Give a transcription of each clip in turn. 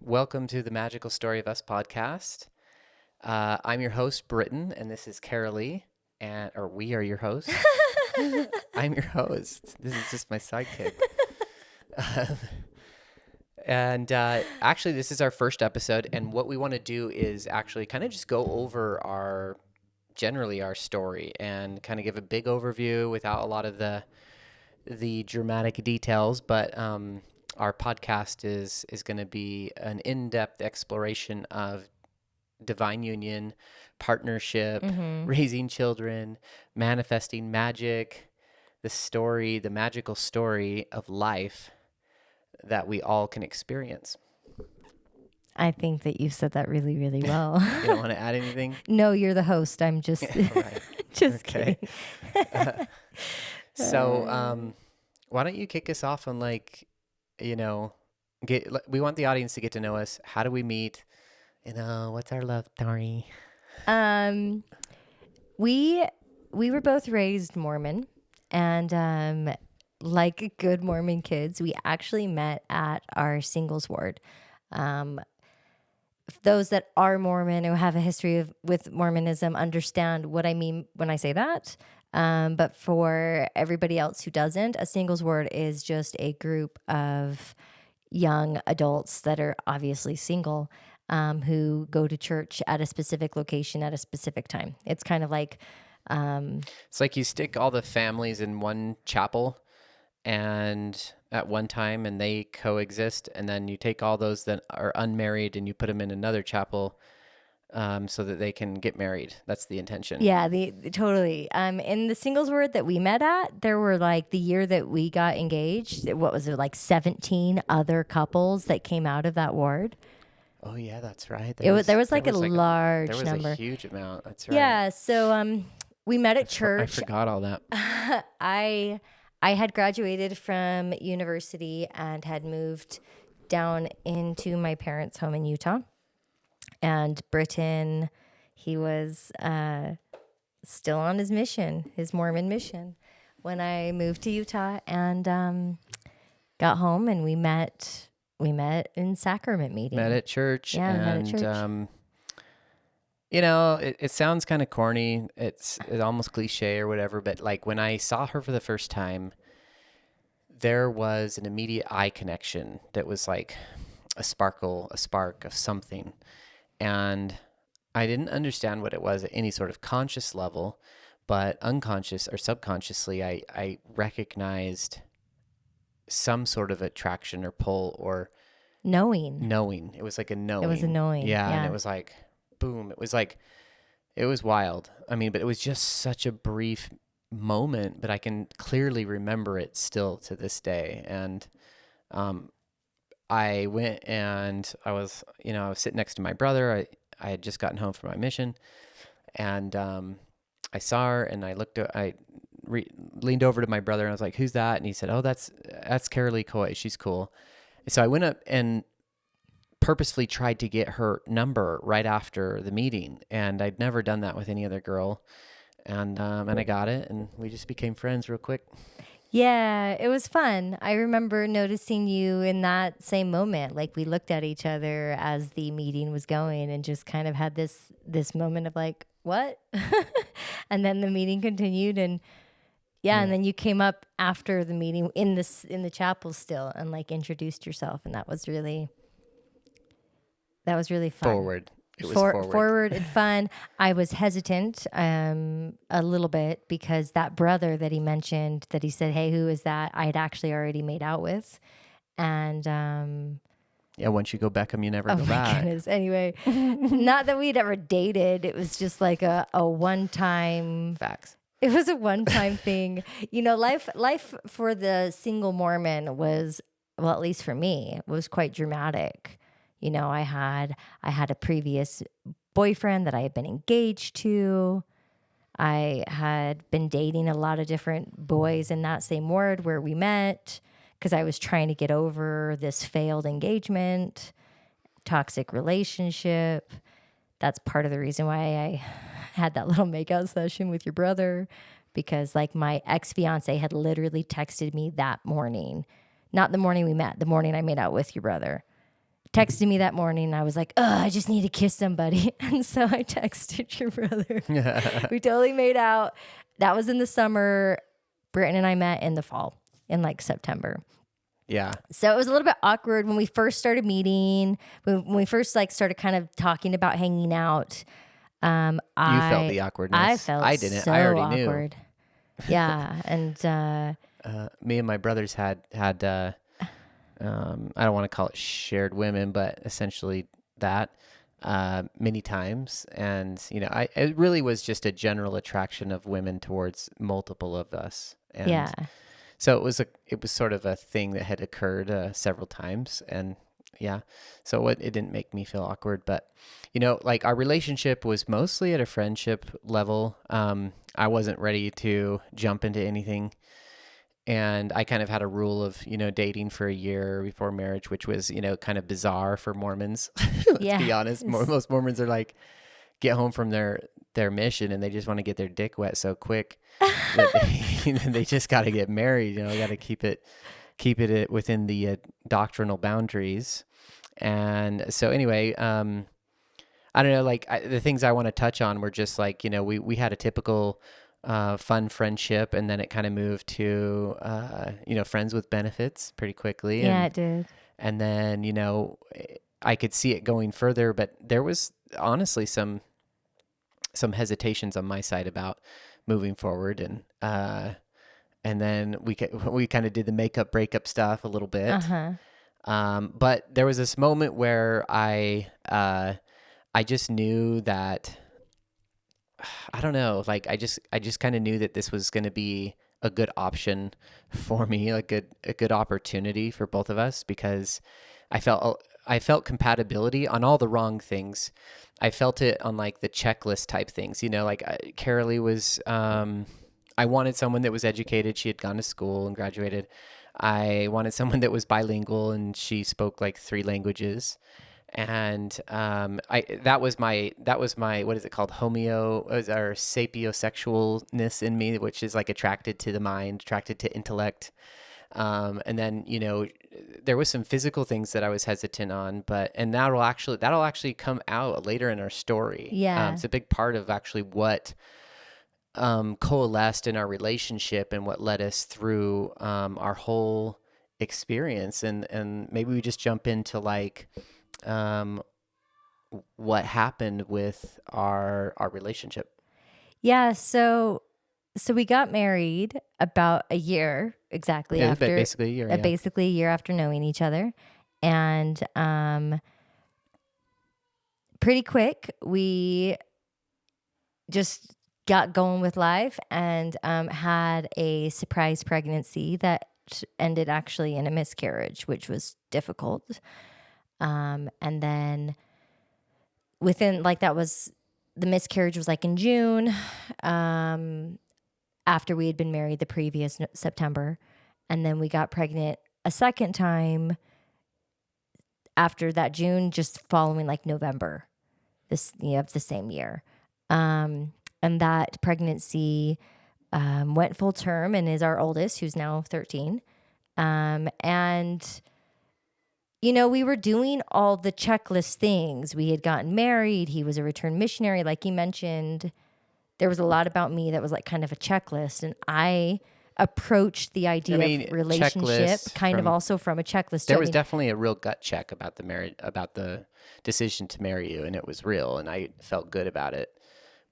Welcome to the Magical Story of Us podcast. I'm your host, Britton, and this is Carolee, or we are your hosts. I'm your host. This is just my sidekick. Actually, this is our first episode, and what we want to do is actually kind of just go over generally our story and kind of give a big overview without a lot of the dramatic details, but our podcast is going to be an in-depth exploration of divine union, partnership, raising children, manifesting magic, the magical story of life that we all can experience. I think that you said that really, really well. You don't want to add anything? No, you're the host. I'm just Right. just Okay. kidding. So, why don't you kick us off on we want the audience to get to know us. How do we meet? What's our love story? We were both raised Mormon, and like good Mormon kids, we actually met at our singles ward. Those that are Mormon or have a history with Mormonism understand what I mean when I say that. But for everybody else who doesn't, a singles ward is just a group of young adults that are obviously single, who go to church at a specific location at a specific time. It's kind of like... It's like you stick all the families in one chapel and at one time, and they coexist, and then you take all those that are unmarried and you put them in another chapel so that they can get married. That's the intention. Yeah, totally. In the singles ward that we met at, there were like the year that we got engaged, what was it, like 17 other couples that came out of that ward. Oh yeah, that's right. There was like a large number. There was a huge amount. That's right. Yeah, so we met at church. I forgot all that. I had graduated from university and had moved down into my parents' home in Utah. And Britton, he was still on his mission, his Mormon mission, when I moved to Utah and got home, and we met in sacrament meeting. Met at church. Yeah, and, met at church. It sounds kind of corny. It's almost cliche or whatever, but like when I saw her for the first time, there was an immediate eye connection that was like a spark of something. And I didn't understand what it was at any sort of conscious level, but unconscious or subconsciously, I recognized some sort of attraction or pull or knowing. It was like a knowing. It was a knowing. Yeah. And it was like, boom. It was wild. I mean, but it was just such a brief moment, but I can clearly remember it still to this day. And, I went and I was sitting next to my brother. I had just gotten home from my mission, and I saw her, and I leaned over to my brother, and I was like, "Who's that?" And he said, "Oh, that's Carolee Coy. She's cool." And so I went up and purposefully tried to get her number right after the meeting, and I'd never done that with any other girl, and I got it, and we just became friends real quick. Yeah, it was fun. I remember noticing you in that same moment. Like, we looked at each other as the meeting was going and just kind of had this moment of like, what? And then the meeting continued, and and then you came up after the meeting in the chapel still and like introduced yourself, and that was really fun. Forward. It was forward and fun. I was hesitant a little bit because that brother that he mentioned, that he said, "Hey, who is that?" I had actually already made out with. And once you go Beckham, you never go back. Oh my goodness. Anyway, not that we'd ever dated. It was just like a one-time. Facts. It was a one-time thing. Life for the single Mormon was, well, at least for me, was quite dramatic. I had a previous boyfriend that I had been engaged to. I had been dating a lot of different boys in that same ward where we met because I was trying to get over this failed engagement, toxic relationship. That's part of the reason why I had that little makeout session with your brother, because like my ex-fiance had literally texted me that morning, not the morning we met, the morning I made out with your brother, texted me that morning. And I was like, oh, I just need to kiss somebody. And so I texted your brother. We totally made out. That was in the summer. Britton and I met in the fall, in like September. Yeah. So it was a little bit awkward when we first started meeting, when we first like started kind of talking about hanging out. You felt the awkwardness. I didn't. so I already awkward. Yeah. And me and my brothers had I don't want to call it shared women, but essentially that many times. And, it really was just a general attraction of women towards multiple of us. And yeah. so it was sort of a thing that had occurred several times. And yeah, so it didn't make me feel awkward, but like our relationship was mostly at a friendship level. I wasn't ready to jump into anything. And I kind of had a rule of, dating for a year before marriage, which was, kind of bizarre for Mormons. Let's be honest. Most Mormons are like, get home from their mission and they just want to get their dick wet so quick that they just got to get married. Got to keep it within the doctrinal boundaries. And so anyway, I don't know, like the things I want to touch on were just like, we had a typical fun friendship, and then it kind of moved to, friends with benefits pretty quickly. Yeah, it did. And then, I could see it going further, but there was honestly some hesitations on my side about moving forward. And then we kind of did the makeup breakup stuff a little bit. But there was this moment where I just knew that, I don't know, like I just kind of knew that this was going to be a good option for me, like a good opportunity for both of us, because I felt compatibility on all the wrong things. I felt it on like the checklist type things, like Carolee was, I wanted someone that was educated. She had gone to school and graduated. I wanted someone that was bilingual and she spoke like 3 languages. And that was my what is it called, or sapiosexualness in me, which is like attracted to the mind, attracted to intellect. And then there was some physical things that I was hesitant on, and that'll actually come out later in our story. Yeah, it's a big part of actually what coalesced in our relationship and what led us through our whole experience. And maybe we just jump into like what happened with our relationship. Yeah. So we got married about a year exactly after, basically a year, yeah. Basically a year after knowing each other. And pretty quick, we just got going with life and had a surprise pregnancy that ended actually in a miscarriage, which was difficult. And then the miscarriage was like in June, after we had been married the previous September. And then we got pregnant a second time after that June, just following like November of the same year. And that pregnancy went full term and is our oldest, who's now 13. And we were doing all the checklist things. We had gotten married. He was a returned missionary, like you mentioned. There was a lot about me that was like kind of a checklist. And I approached the idea of relationship kind of also from a checklist. There was definitely a real gut check about the marriage, about the decision to marry you. And it was real. And I felt good about it.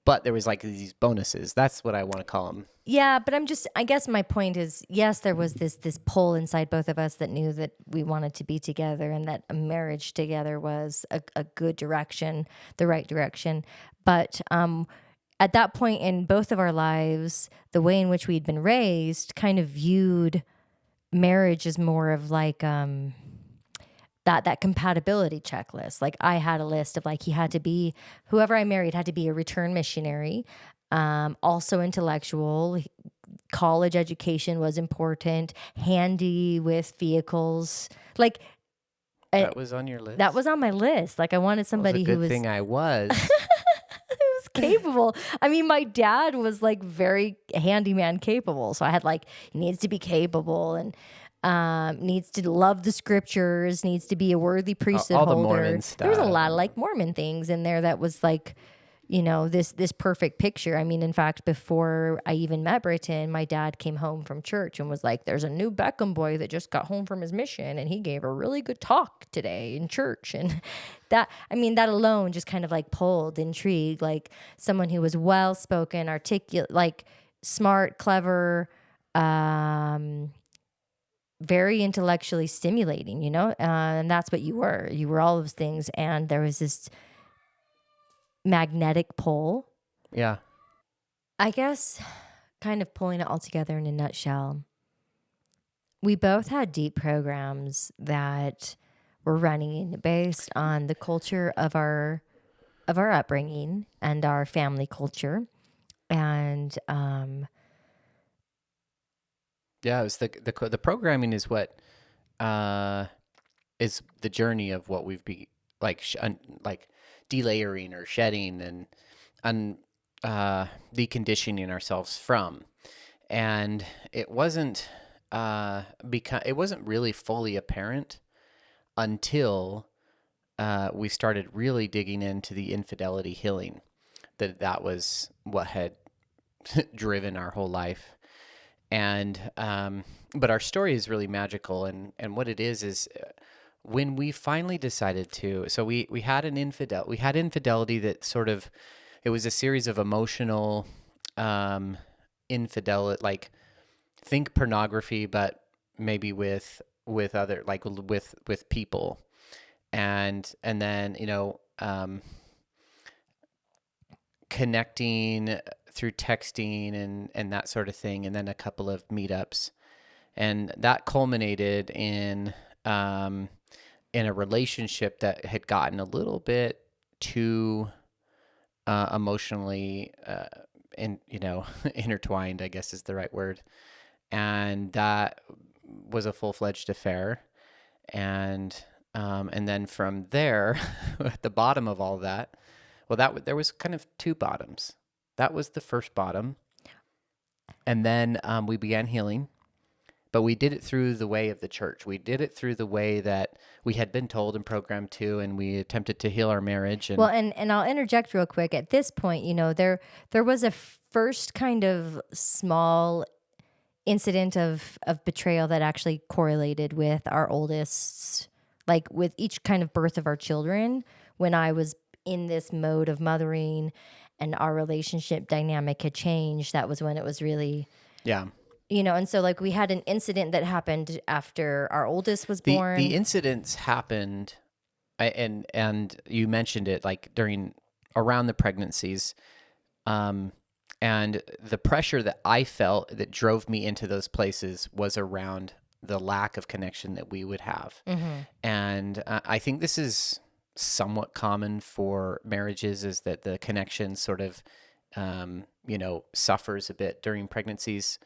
But there was like these bonuses. That's what I want to call them. Yeah, but I guess my point is, yes, there was this pull inside both of us that knew that we wanted to be together and that a marriage together was a good direction, the right direction. But at that point in both of our lives, the way in which we'd been raised kind of viewed marriage as more of like that compatibility checklist. Like I had a list of like, whoever I married had to be a return missionary, also intellectual, college education was important, handy with vehicles. Like that was on your list? That was on my list. Like I wanted somebody who was... Good thing I was. Capable. I mean, my dad was like very handyman capable. So I had like, he needs to be capable. And needs to love the scriptures, needs to be a worthy priesthood all the holder. Mormon There was a stuff. lot of like Mormon things in there that was like, this perfect picture. I mean, in fact, before I even met Britton, my dad came home from church and was like, there's a new Beckham boy that just got home from his mission and he gave a really good talk today in church. And that alone just kind of like pulled intrigue, like someone who was well-spoken, articulate, like smart, clever, very intellectually stimulating, and that's what you were. You were all those things. And there was this magnetic pull. Yeah. I guess kind of pulling it all together in a nutshell, we both had deep programs that were running based on the culture of our upbringing and our family culture. And Yeah, it was the programming is what is the journey of what we've be like like delayering or shedding and deconditioning ourselves from. And it wasn't it wasn't really fully apparent until we started really digging into the infidelity healing, that was what had driven our whole life. And but our story is really magical, and what it is when we finally decided to, so we had infidelity that sort of, it was a series of emotional infidelity, like think pornography, but maybe with other, like with people, and then connecting through texting and that sort of thing, and then a couple of meetups, and that culminated in a relationship that had gotten a little bit too emotionally intertwined, I guess is the right word, and that was a full-fledged affair, and then from there, at the bottom of all that, well, there was kind of two bottoms. That was the first bottom. And then we began healing, but we did it through the way of the church. We did it through the way that we had been told and programmed to, and we attempted to heal our marriage. And well, and I'll interject real quick. At this point, there was a first kind of small incident of betrayal that actually correlated with our oldest, like with each kind of birth of our children, when I was in this mode of mothering and our relationship dynamic had changed. That was when it was really, yeah. And so like we had an incident that happened after our oldest was born. The incidents happened, and you mentioned it, like around the pregnancies, and the pressure that I felt that drove me into those places was around the lack of connection that we would have. Mm-hmm. And I think this is somewhat common for marriages, is that the connection sort of, suffers a bit during pregnancies.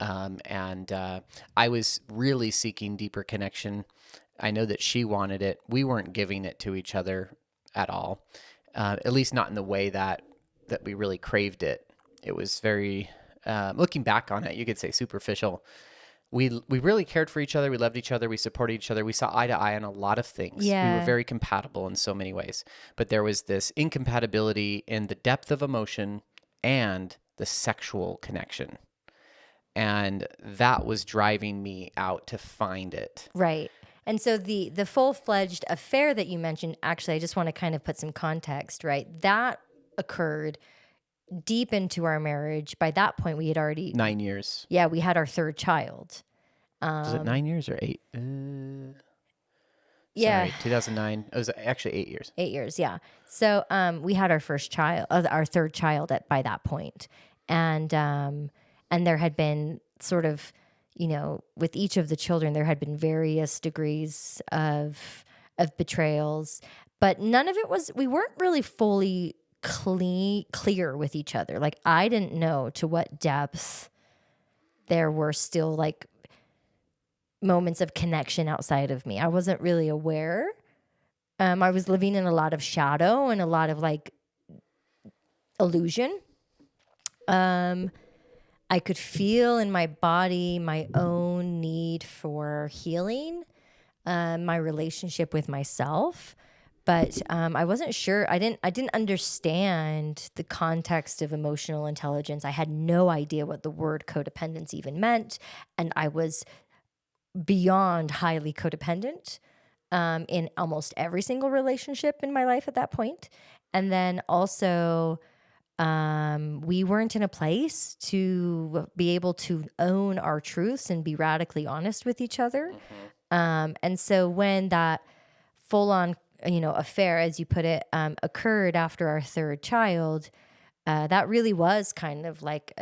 And I was really seeking deeper connection. I know that she wanted it. We weren't giving it to each other at all, at least not in the way that we really craved it. It was very, looking back on it, you could say superficial. We really cared for each other. We loved each other. We supported each other. We saw eye to eye on a lot of things. Yeah. We were very compatible in so many ways. But there was this incompatibility in the depth of emotion and the sexual connection. And that was driving me out to find it. Right. And so the full-fledged affair that you mentioned, actually, I just want to kind of put some context, right? That occurred deep into our marriage. By that point, we had already... 9 years. Yeah, we had our third child. Was it 9 years or 8? Yeah. Sorry, 2009. It was actually 8 years. 8 years, yeah. So we had our first child, our third child by that point. And there had been sort of, with each of the children, there had been various degrees of betrayals, but none of it we weren't really fully clear with each other. Like, I didn't know to what depth there were still like moments of connection outside of me. I wasn't really aware. I was living in a lot of shadow and a lot of like illusion. I could feel in my body my own need for healing, my relationship with myself. But I wasn't sure. I didn't understand the context of emotional intelligence. I had no idea what the word codependence even meant. And I was beyond highly codependent in almost every single relationship in my life at that point. And then also, we weren't in a place to be able to own our truths and be radically honest with each other. And so when that full-on, affair, as you put it, occurred after our third child, that really was kind of like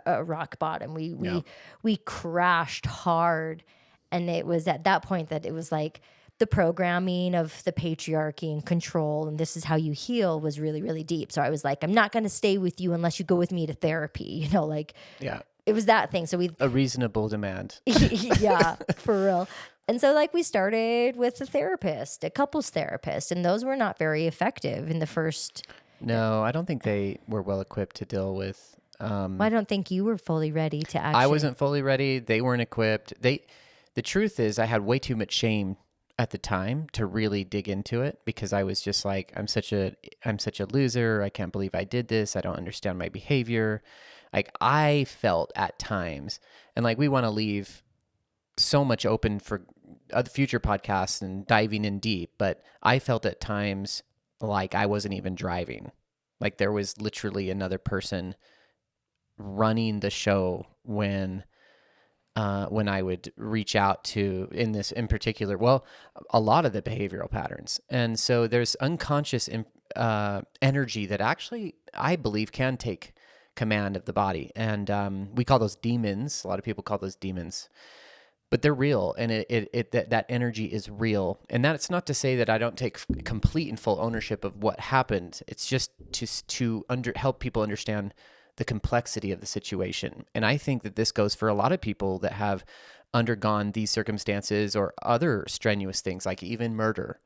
a rock bottom. We crashed hard, and it was at that point that it was like the programming of the patriarchy and control, and this is how you heal, was really, really deep. So I was like, I'm not going to stay with you unless you go with me to therapy. Yeah. It was that thing. So a reasonable demand. Yeah, for real. And so we started with a couples therapist, and those were not very effective in the first. No, I don't think they were well equipped to deal with. I don't think you were fully ready to actually. I wasn't fully ready. They weren't equipped. The truth is, I had way too much shame at the time to really dig into it, because I was just like, I'm such a loser. I can't believe I did this. I don't understand my behavior. Like, I felt at times, and we want to leave so much open for other future podcasts and diving in deep, but I felt at times like I wasn't even driving. Like, there was literally another person running the show when I would reach out to, in particular, a lot of the behavioral patterns. And so there's unconscious energy that actually, I believe, can take command of the body. And we call those demons. A lot of people call those demons. But they're real, and that energy is real. And that's not to say that I don't take complete and full ownership of what happened. It's just to help people understand the complexity of the situation. And I think that this goes for a lot of people that have undergone these circumstances or other strenuous things, like even murder.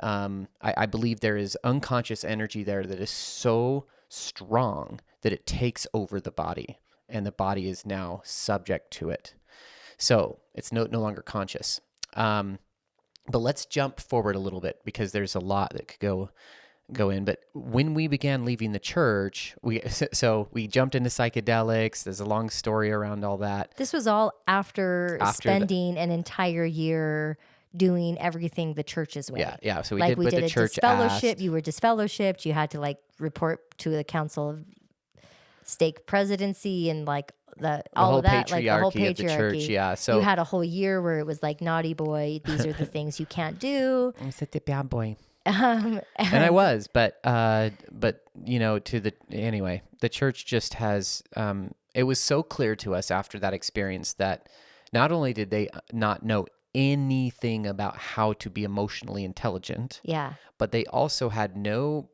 I believe there is unconscious energy there that is so strong that it takes over the body, and the body is now subject to it. So it's no longer conscious. But let's jump forward a little bit, because there's a lot that could go in. But when we began leaving the church, we jumped into psychedelics. There's a long story around all that. This was all after spending an entire year doing everything the church's way. Yeah. So we did what the church disfellowship. asked. You were disfellowshipped. You had to report to the council of stake presidency and the whole patriarchy of the church. Yeah. So you had a whole year where it was like, naughty boy, these are the things you can't do. I'm such a bad boy. And I was, but anyway, the church just has, it was so clear to us after that experience that not only did they not know anything about how to be emotionally intelligent, but they also had no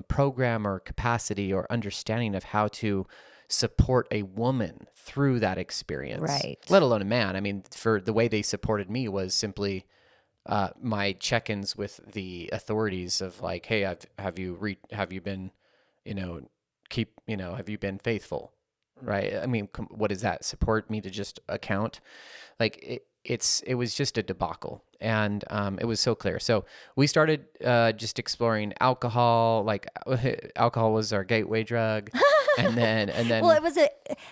program or capacity or understanding of how to support a woman through that experience, right? Let alone a man. I mean, for the way they supported me was simply my check-ins with the authorities of like, hey, have you been, have you been faithful, right? I mean, what does that support me to just account? Like it was just a debacle, and it was so clear. So we started just exploring alcohol. Like alcohol was our gateway drug. And then well,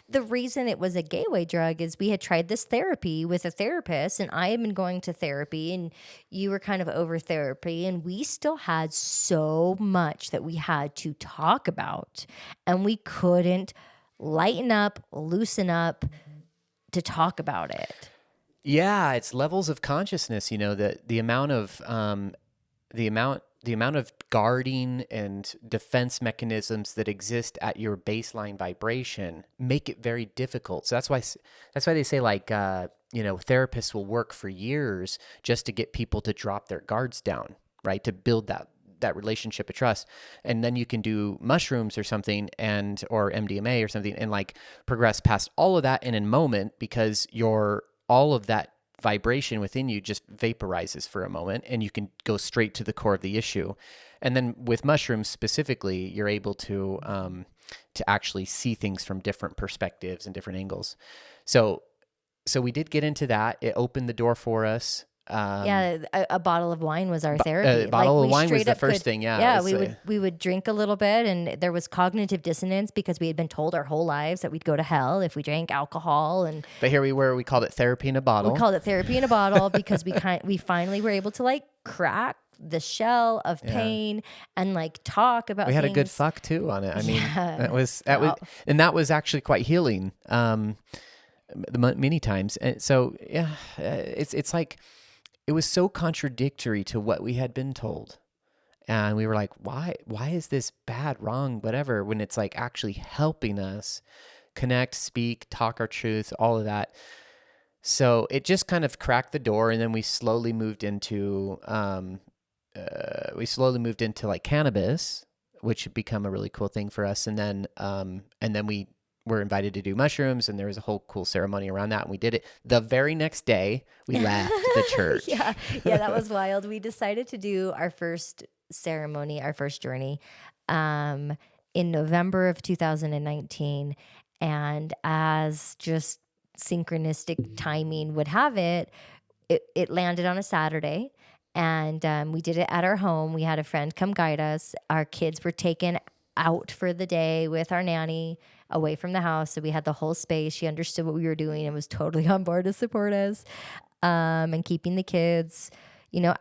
the reason it was a gateway drug is we had tried this therapy with a therapist, and I had been going to therapy, and you were kind of over therapy, and we still had so much that we had to talk about, and we couldn't lighten up, loosen up to talk about it. Yeah, it's levels of consciousness, the amount of guarding and defense mechanisms that exist at your baseline vibration make it very difficult. So that's why they say therapists will work for years just to get people to drop their guards down, right? To build that relationship of trust. And then you can do mushrooms or something or MDMA or something and progress past all of that in a moment, because all of that vibration within you just vaporizes for a moment, and you can go straight to the core of the issue. And then with mushrooms specifically, you're able to actually see things from different perspectives and different angles. So so we did get into that. It opened the door for us. Yeah, a bottle of wine was our therapy. A bottle Like of we wine was straight the up first could, thing. Yeah. yeah, It was, we would drink a little bit, and there was cognitive dissonance because we had been told our whole lives that we'd go to hell if we drank alcohol, and but here we were. We called it therapy in a we bottle. called it therapy in a bottle because we finally were able to like crack the shell of pain and like talk about. We had a good things. fuck too on it. I mean, Yeah. that was, and that was actually quite healing. Many times, and so yeah, it's like it was so contradictory to what we had been told, and we were like, why is this bad, wrong, whatever? When it's like actually helping us connect, speak, talk our truth, all of that. So it just kind of cracked the door, and then we slowly moved into like cannabis, which had become a really cool thing for us. And then we were invited to do mushrooms, and there was a whole cool ceremony around that. And we did it the very next day. We left the church. Yeah, that was wild. We decided to do our first ceremony, our first journey, in November of 2019. And as just synchronistic timing would have it, it landed on a Saturday. And we did it at our home. We had a friend come guide us. Our kids were taken out for the day with our nanny away from the house. So we had the whole space. She understood what we were doing and was totally on board to support us, and keeping the kids,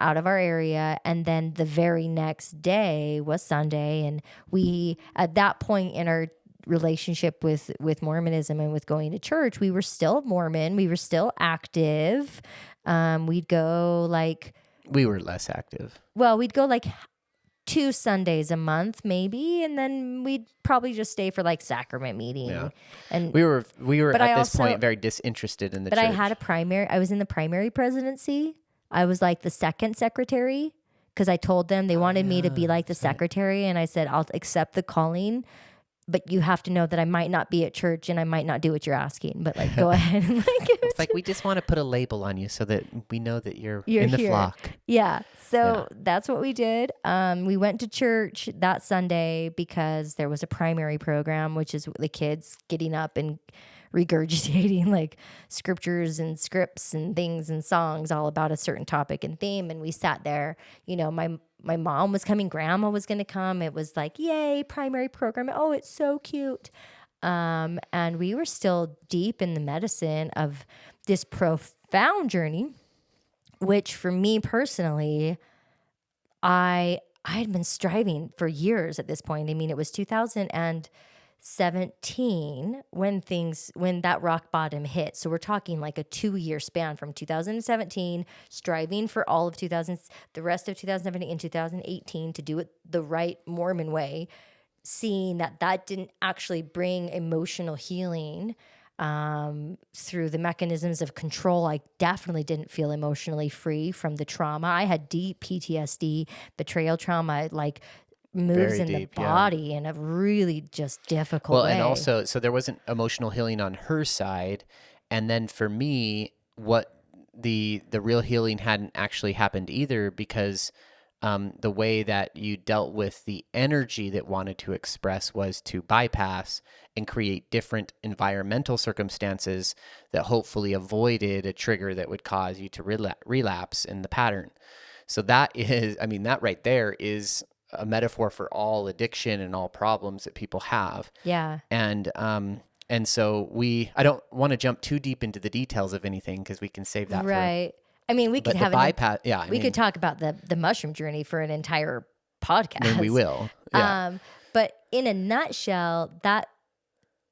out of our area. And then the very next day was Sunday. And we, at that point in our relationship with Mormonism and with going to church, we were still Mormon. We were still active. We'd go like... We were less active. Well, we'd go like 2 Sundays a month, maybe, and then we'd probably just stay for like sacrament meeting. Yeah. And we were at this point very disinterested in the church. But I had I was in the primary presidency. I was like the second secretary because I told them they wanted me to be like the secretary, and I said, I'll accept the calling, but you have to know that I might not be at church and I might not do what you're asking, but like go ahead and like it's like we just want to put a label on you so that we know that you're in the here. flock. Yeah. So that's what we did. We went to church that Sunday because there was a primary program, which is the kids getting up and regurgitating like scriptures and scripts and things and songs all about a certain topic and theme. And we sat there, my mom was coming, grandma was going to come. It was like, yay, primary program. Oh, it's so cute. And we were still deep in the medicine of this profound journey, which for me personally, I had been striving for years at this point. I mean, it was 2017 when that rock bottom hit. So we're talking like a 2-year span from 2017, striving for all of the rest of 2017 and 2018 to do it the right Mormon way, seeing that didn't actually bring emotional healing through the mechanisms of control. I definitely didn't feel emotionally free from the trauma. I had deep PTSD, betrayal trauma, like moves in the body in a really just difficult way. And also, so there wasn't emotional healing on her side. And then for me, what the real healing hadn't actually happened either, because the way that you dealt with the energy that wanted to express was to bypass and create different environmental circumstances that hopefully avoided a trigger that would cause you to relapse in the pattern. So that right there is a metaphor for all addiction and all problems that people have. Yeah. And so I don't want to jump too deep into the details of anything because we can save that right. I mean, we could have bypass. We could talk about the mushroom journey for an entire podcast. I mean, we will. Yeah. But in a nutshell, that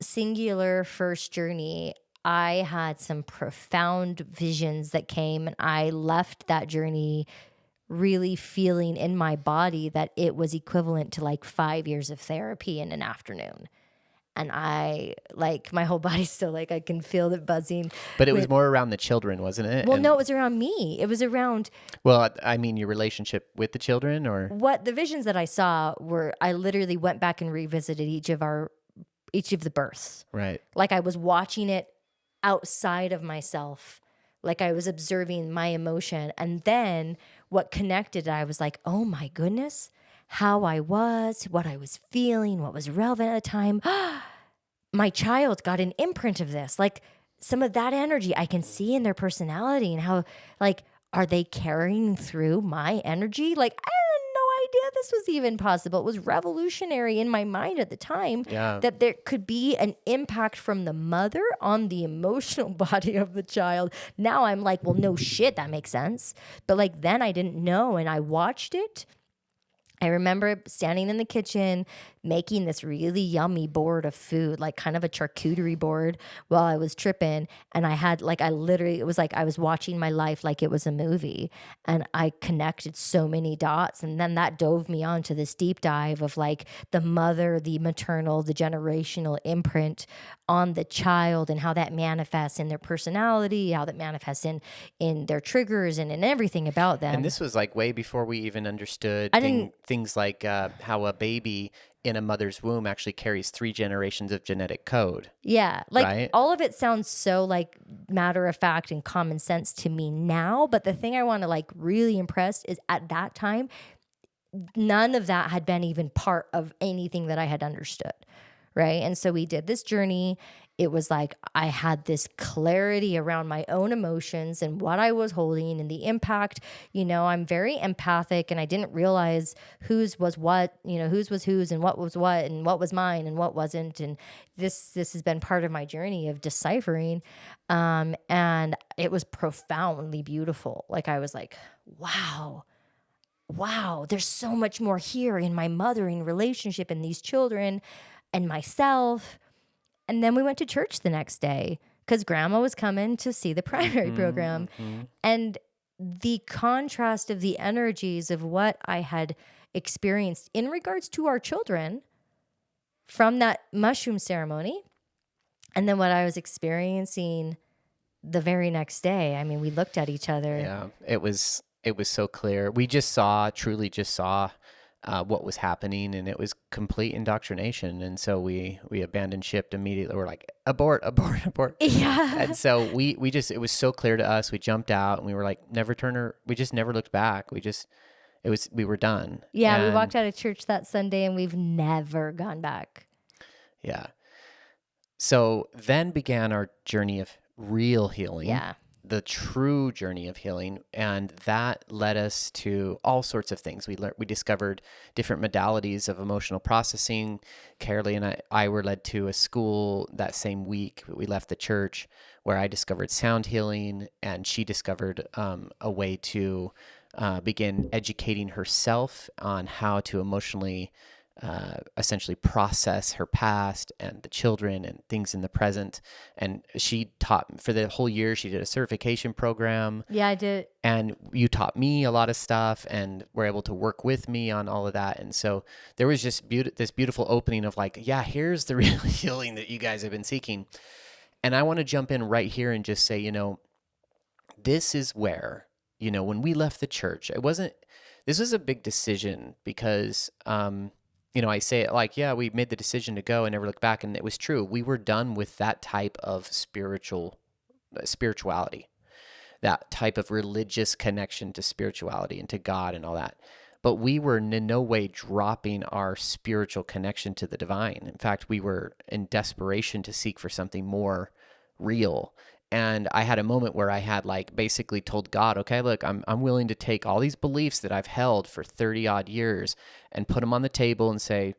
singular first journey, I had some profound visions that came, and I left that journey really feeling in my body that it was equivalent to like 5 years of therapy in an afternoon. And I, like, my whole body's still like, I can feel it buzzing. But it was more around the children, wasn't it? Well, no, it was around me. It was around... Well, I mean, your relationship with the children, or... What the visions that I saw were, I literally went back and revisited each of the births. Right. Like I was watching it outside of myself. Like I was observing my emotion. And then what connected, I was like, oh my goodness, how I was, what I was feeling, what was relevant at the time. My child got an imprint of this. Like some of that energy I can see in their personality, and how, like, are they carrying through my energy? Like, I had no idea this was even possible. It was revolutionary in my mind at the time Yeah. that there could be an impact from the mother on the emotional body of the child. Now I'm like, well, no shit, that makes sense. But like then I didn't know, and I watched it. I remember standing in the kitchen making this really yummy board of food, like kind of a charcuterie board, while I was tripping. And I had like, I literally, it was like I was watching my life like it was a movie. And I connected so many dots. And then that dove me onto this deep dive of like the mother, the maternal, the generational imprint on the child, and how that manifests in their personality, how that manifests in their triggers, and in everything about them. And this was like way before we even understood I didn't- things like how a baby in a mother's womb actually carries 3 generations of genetic code. Yeah, like Right? all of it sounds so like matter of fact and common sense to me now. But the thing I want to like really impress is at that time, none of that had been even part of anything that I had understood. Right. And so we did this journey. It was like I had this clarity around my own emotions and what I was holding and the impact. You know, I'm very empathic, and I didn't realize whose was what, you know, whose was whose and what was mine and what wasn't. And this has been part of my journey of deciphering. And it was profoundly beautiful. Like I was like, wow, there's so much more here in my mothering relationship and these children and myself. And then we went to church the next day because grandma was coming to see the primary program. And the contrast of the energies of what I had experienced in regards to our children from that mushroom ceremony, and then what I was experiencing the very next day. I mean, we looked at each other. Yeah, it was so clear. We truly just saw what was happening, and it was complete indoctrination. And so we abandoned ship immediately. We're like, abort. Yeah. And so we just, it was so clear to us. We jumped out and we were like, we just never looked back. We were done. Yeah, we And walked out of church that Sunday and we've never gone back. yeah. So then began our journey of real healing. Yeah. The true journey of healing, and that led us to all sorts of things. We discovered different modalities of emotional processing. Carolee and I were led to a school that same week. We left the church where I discovered sound healing, and she discovered a way to begin educating herself on how to emotionally essentially process her past and the children and things in the present. And she taught for the whole year. She did a certification program. Yeah, I did. And you taught me a lot of stuff and were able to work with me on all of that. And so there was just this beautiful opening of like, yeah, here's the real healing that you guys have been seeking. And I want to jump in right here and just say, you know, this is where, you know, when we left the church, this was a big decision because, you know, I say it like, yeah, we made the decision to go and never look back. And it was true. We were done with that type of spirituality, that type of religious connection to spirituality and to God and all that. But we were in no way dropping our spiritual connection to the divine. In fact, we were in desperation to seek for something more real. And I had a moment where I had like basically told God, okay, look, I'm willing to take all these beliefs that I've held for 30 odd years and put them on the table and say,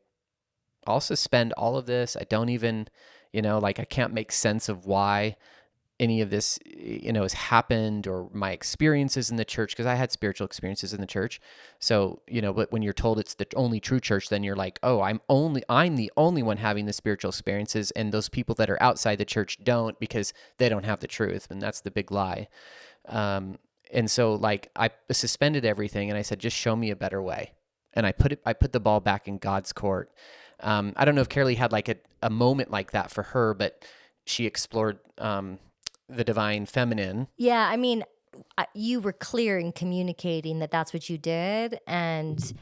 I'll suspend all of this. I don't even, you know, like I can't make sense of why any of this, you know, has happened, or my experiences in the church, because I had spiritual experiences in the church. So, you know, but when you're told it's the only true church, then you're like, oh, I'm the only one having the spiritual experiences, and those people that are outside the church don't, because they don't have the truth. And that's the big lie. And so like I suspended everything and I said, just show me a better way. And I put the ball back in God's court. I don't know if Carolee had like a moment like that for her, but she explored, the divine feminine. Yeah, I mean, you were clear in communicating that that's what you did, and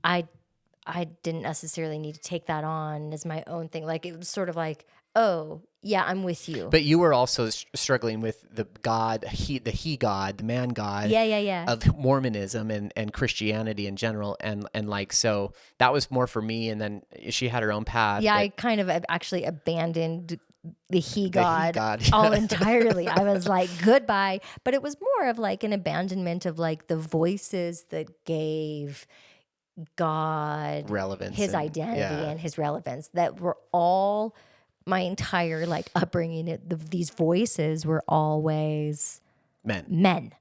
I didn't necessarily need to take that on as my own thing. Like it was sort of like, oh yeah, I'm with you. But you were also struggling with the God, the God, the man God, yeah, of Mormonism and Christianity in general, and like so that was more for me. And then she had her own path. Yeah, I kind of actually abandoned the he The he god god. all entirely. I was like, goodbye. But it was more of like an abandonment of like the voices that gave God Relevance his and identity yeah, and his relevance, that were all my entire like upbringing. These voices were always men,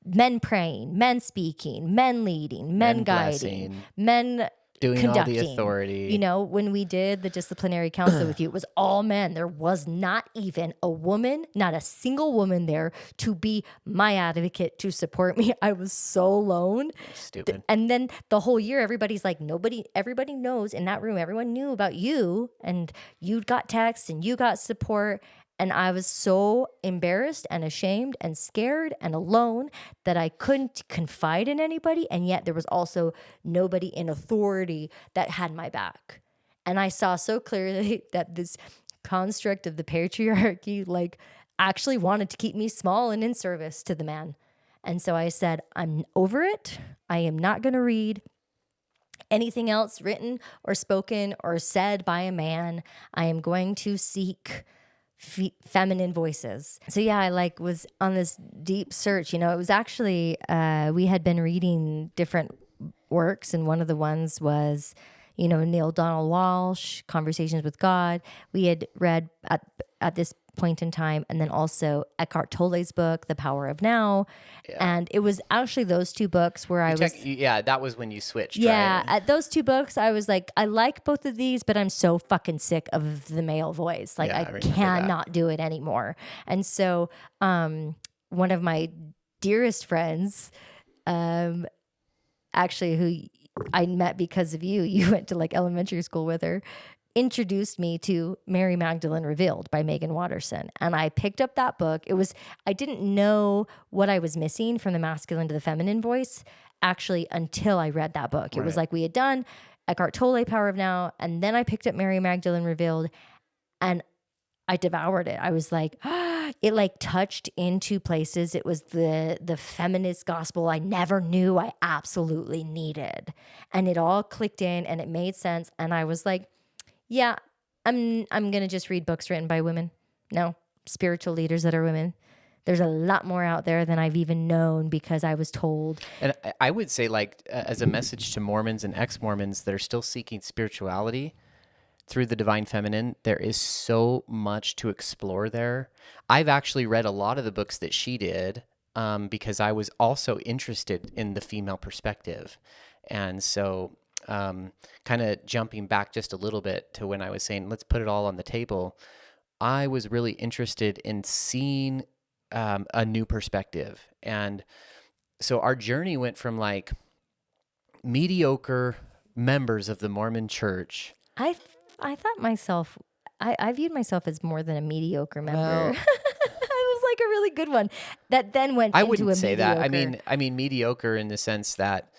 men praying, men speaking, men leading, men men guiding, blessing, men doing all the conducting. authority. You know, when we did the disciplinary council with you, it was all men. There was not even a woman, not a single woman there to be my advocate, to support me. I was so alone. Stupid. And then the whole year, everybody's like, everybody knows in that room, everyone knew about you, and you got texts and you got support. And I was so embarrassed and ashamed and scared and alone that I couldn't confide in anybody. And yet there was also nobody in authority that had my back. And I saw so clearly that this construct of the patriarchy, like, actually wanted to keep me small and in service to the man. And so I said, I'm over it. I am not going to read anything else written or spoken or said by a man. I am going to seek feminine voices. So yeah, I like was on this deep search. You know, it was actually, we had been reading different works, and one of the ones was, you know, Neil Donald Walsh, Conversations with God. We had read at this point in time, and then also Eckhart Tolle's book, The Power of Now. Yeah. And it was actually those two books where Yeah, that was when you switched, yeah, right? at those two books, I was like, I like both of these, but I'm so fucking sick of the male voice. Like, Yeah, I I remember cannot do it anymore. And so, one of my dearest friends, actually, who I met because of you, you went to like elementary school with her, introduced me to Mary Magdalene Revealed by Megan Watterson. And I picked up that book. I didn't know what I was missing from the masculine to the feminine voice actually until I read that book. It was Right. like we had done Eckhart Tolle, Power of Now, and then I picked up Mary Magdalene Revealed and I devoured it. I was like, it like touched into places. It was the feminist gospel I never knew I absolutely needed. And it all clicked in and it made sense. And I was like, yeah, I'm gonna just read books written by women. No, spiritual leaders that are women. There's a lot more out there than I've even known because I was told. And I would say, like, as a message to Mormons and ex-Mormons that are still seeking spirituality through the divine feminine, there is so much to explore there. I've actually read a lot of the books that she did because I was also interested in the female perspective. And so kind of jumping back just a little bit to when I was saying, let's put it all on the table, I was really interested in seeing a new perspective. And so our journey went from like mediocre members of the Mormon church. I thought myself, I viewed myself as more than a mediocre member. Well, I was like a really good one that then went I into wouldn't a say mediocre. that. I mean mediocre in the sense that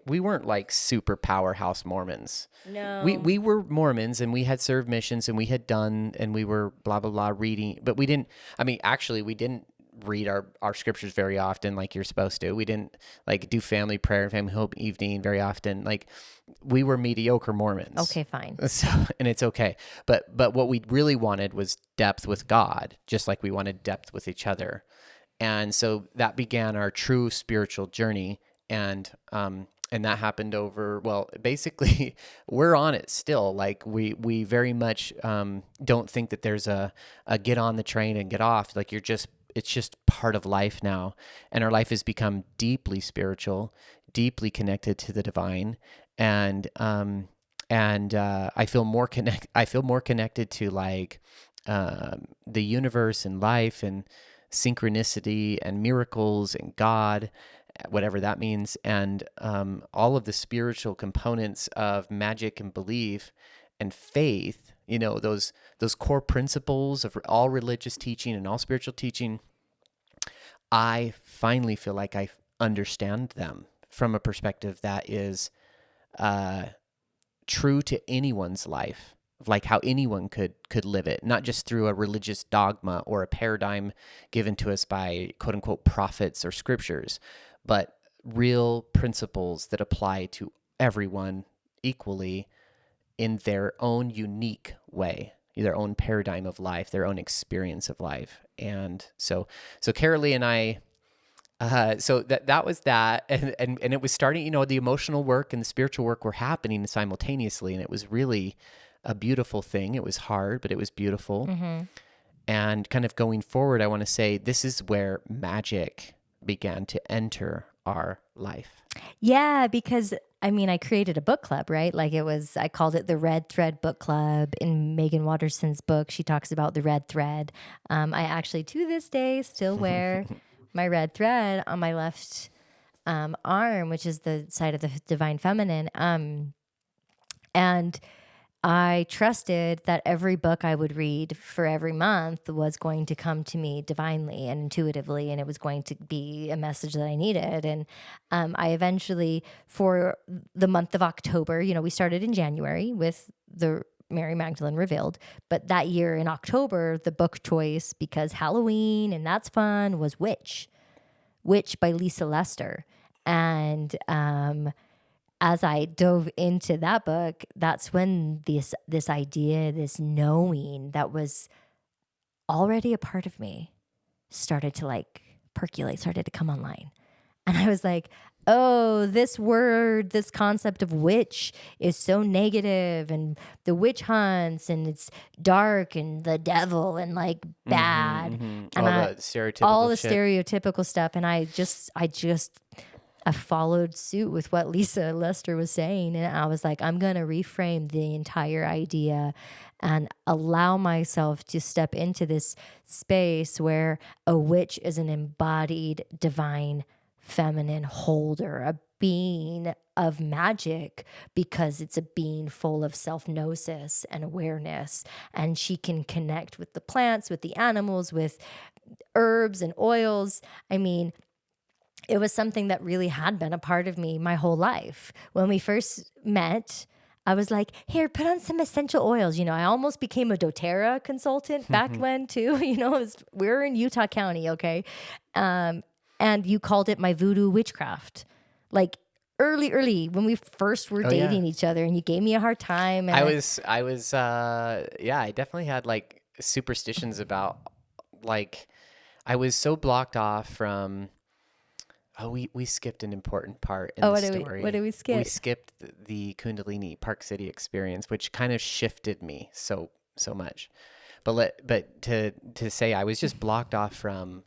we weren't like super powerhouse Mormons. No. We were Mormons and we had served missions and we had done and we were blah blah blah reading, but we didn't. I mean, actually, we didn't read our scriptures very often like you're supposed to. We didn't like do family prayer and family hope evening very often. Like we were mediocre Mormons. Okay, fine. So, and it's okay. But what we really wanted was depth with God, just like we wanted depth with each other. And so that began our true spiritual journey. And that happened over, well, basically we're on it still. Like we very much don't think that there's a get on the train and get off. Like it's just part of life now. And our life has become deeply spiritual, deeply connected to the divine. And I feel more connected to like the universe and life and synchronicity and miracles and God, whatever that means, and all of the spiritual components of magic and belief and faith. You know, those core principles of all religious teaching and all spiritual teaching. I finally feel like I understand them from a perspective that is true to anyone's life, like how anyone could live it, not just through a religious dogma or a paradigm given to us by quote unquote prophets or scriptures, but real principles that apply to everyone equally in their own unique way, their own paradigm of life, their own experience of life. And so Carolee and I, so that was that, and it was starting, you know, the emotional work and the spiritual work were happening simultaneously, and it was really a beautiful thing. It was hard, but it was beautiful. Mm-hmm. And kind of going forward, I want to say this is where magic began to enter our life. Yeah, because I mean, I created a book club, right? Like I called it the Red Thread Book Club. In Megan Watterson's book, she talks about the red thread. I actually, to this day, still wear my red thread on my left arm, which is the side of the divine feminine. And I trusted that every book I would read for every month was going to come to me divinely and intuitively, and it was going to be a message that I needed. And I eventually, for the month of October, you know, we started in January with the Mary Magdalene Revealed, but that year in October, the book choice, because Halloween and that's fun, was Witch by Lisa Lester. And as I dove into that book, that's when this idea, this knowing that was already a part of me started to like percolate, started to come online. And I was like, oh, this word, this concept of witch is so negative, and the witch hunts, and it's dark, and the devil, and like bad. Mm-hmm. And All the stereotypical stuff. And I followed suit with what Lisa Lester was saying. And I was like, I'm going to reframe the entire idea and allow myself to step into this space where a witch is an embodied divine feminine holder, a being of magic, because it's a being full of self-gnosis and awareness. And she can connect with the plants, with the animals, with herbs and oils. I mean, it was something that really had been a part of me my whole life. When we first met, I was like, here, put on some essential oils. You know, I almost became a doTERRA consultant back when too. You know, we were in Utah County, okay? And you called it my voodoo witchcraft. Like early when we first were dating each other, and you gave me a hard time. And I definitely had like superstitions about, like, I was so blocked off from... Oh, we skipped an important part in the story. What did we skip? We skipped the Kundalini Park City experience, which kind of shifted me so much. But to say I was just blocked off from,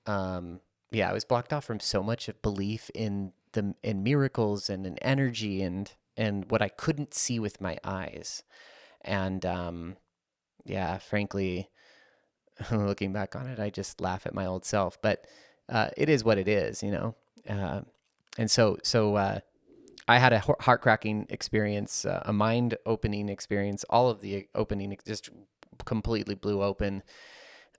I was blocked off from so much of belief in miracles and in energy and what I couldn't see with my eyes, and frankly, looking back on it, I just laugh at my old self, but. It is what it is, you know? And so I had a heart-cracking experience, a mind-opening experience. All of the opening just completely blew open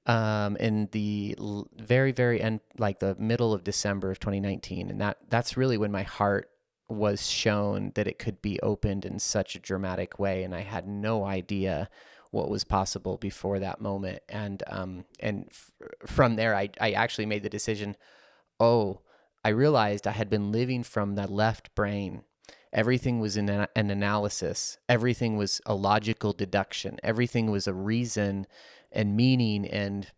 in the very, very end, like the middle of December of 2019. And that's really when my heart was shown that it could be opened in such a dramatic way. And I had no idea what was possible before that moment. And from there, I actually made the decision, I realized I had been living from the left brain. Everything was an analysis. Everything was a logical deduction. Everything was a reason and meaning, and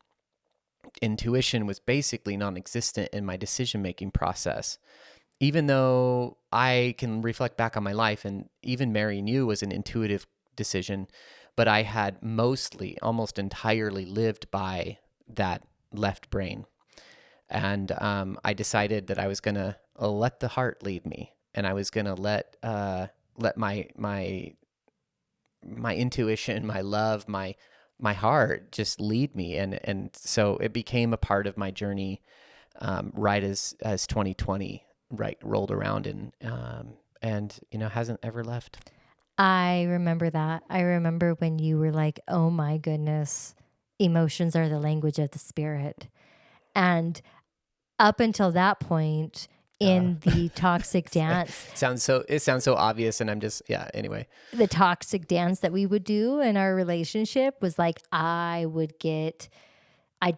intuition was basically non-existent in my decision-making process. Even though I can reflect back on my life, and even marrying you was an intuitive decision, but I had mostly, almost entirely lived by that left brain. And I decided that I was going to let the heart lead me, and I was going to let my intuition, my love, my heart just lead me. And so it became a part of my journey right as 2020 rolled around, and you know, hasn't ever left. I remember that. I remember when you were like, oh my goodness, emotions are the language of the spirit. And up until that point in the toxic dance. It sounds so obvious, and I'm just, anyway. The toxic dance that we would do in our relationship was like, I'd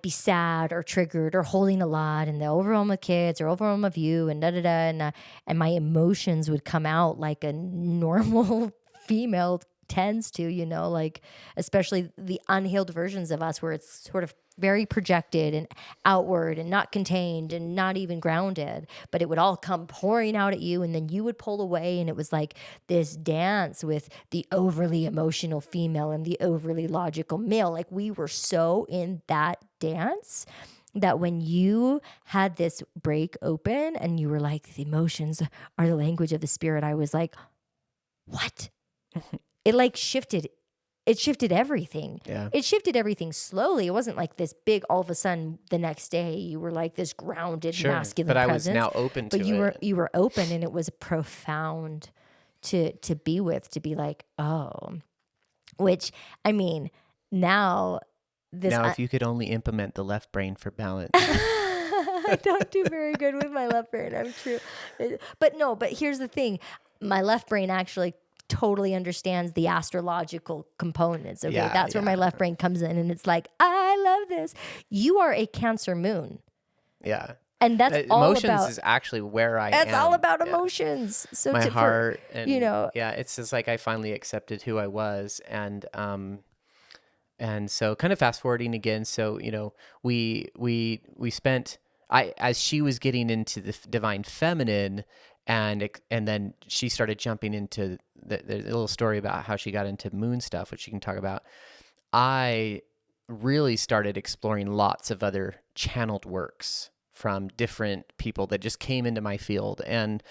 be sad or triggered or holding a lot, and the overwhelm of kids or overwhelm of you, and and my emotions would come out like a normal female tends to, like especially the unhealed versions of us where it's sort of very projected and outward and not contained and not even grounded, but it would all come pouring out at you and then you would pull away. And it was like this dance with the overly emotional female and the overly logical male. Like we were so in that dance that when you had this break open and you were like, the emotions are the language of the spirit, I was like, what? It like shifted. It shifted everything. Yeah. It shifted everything slowly. It wasn't like this big, all of a sudden the next day you were like this grounded masculine but I was presence. now open to but you were open, and it was profound to be with, to be like, oh, which I mean, now if you could only implement the left brain for balance. I don't do very good with my left brain, I'm true. But here's the thing. My left brain actually totally understands the astrological components. Okay. That's where my left brain comes in, and it's like, I love this. You are a Cancer moon. Yeah. And that's all emotions about, is actually where I am. That's all about emotions. So my heart, and yeah, it's just like I finally accepted who I was, and so kind of fast forwarding again. So we spent as she was getting into the divine feminine, and then she started jumping into the little story about how she got into moon stuff, which you can talk about. I really started exploring lots of other channeled works from different people that just came into my field. And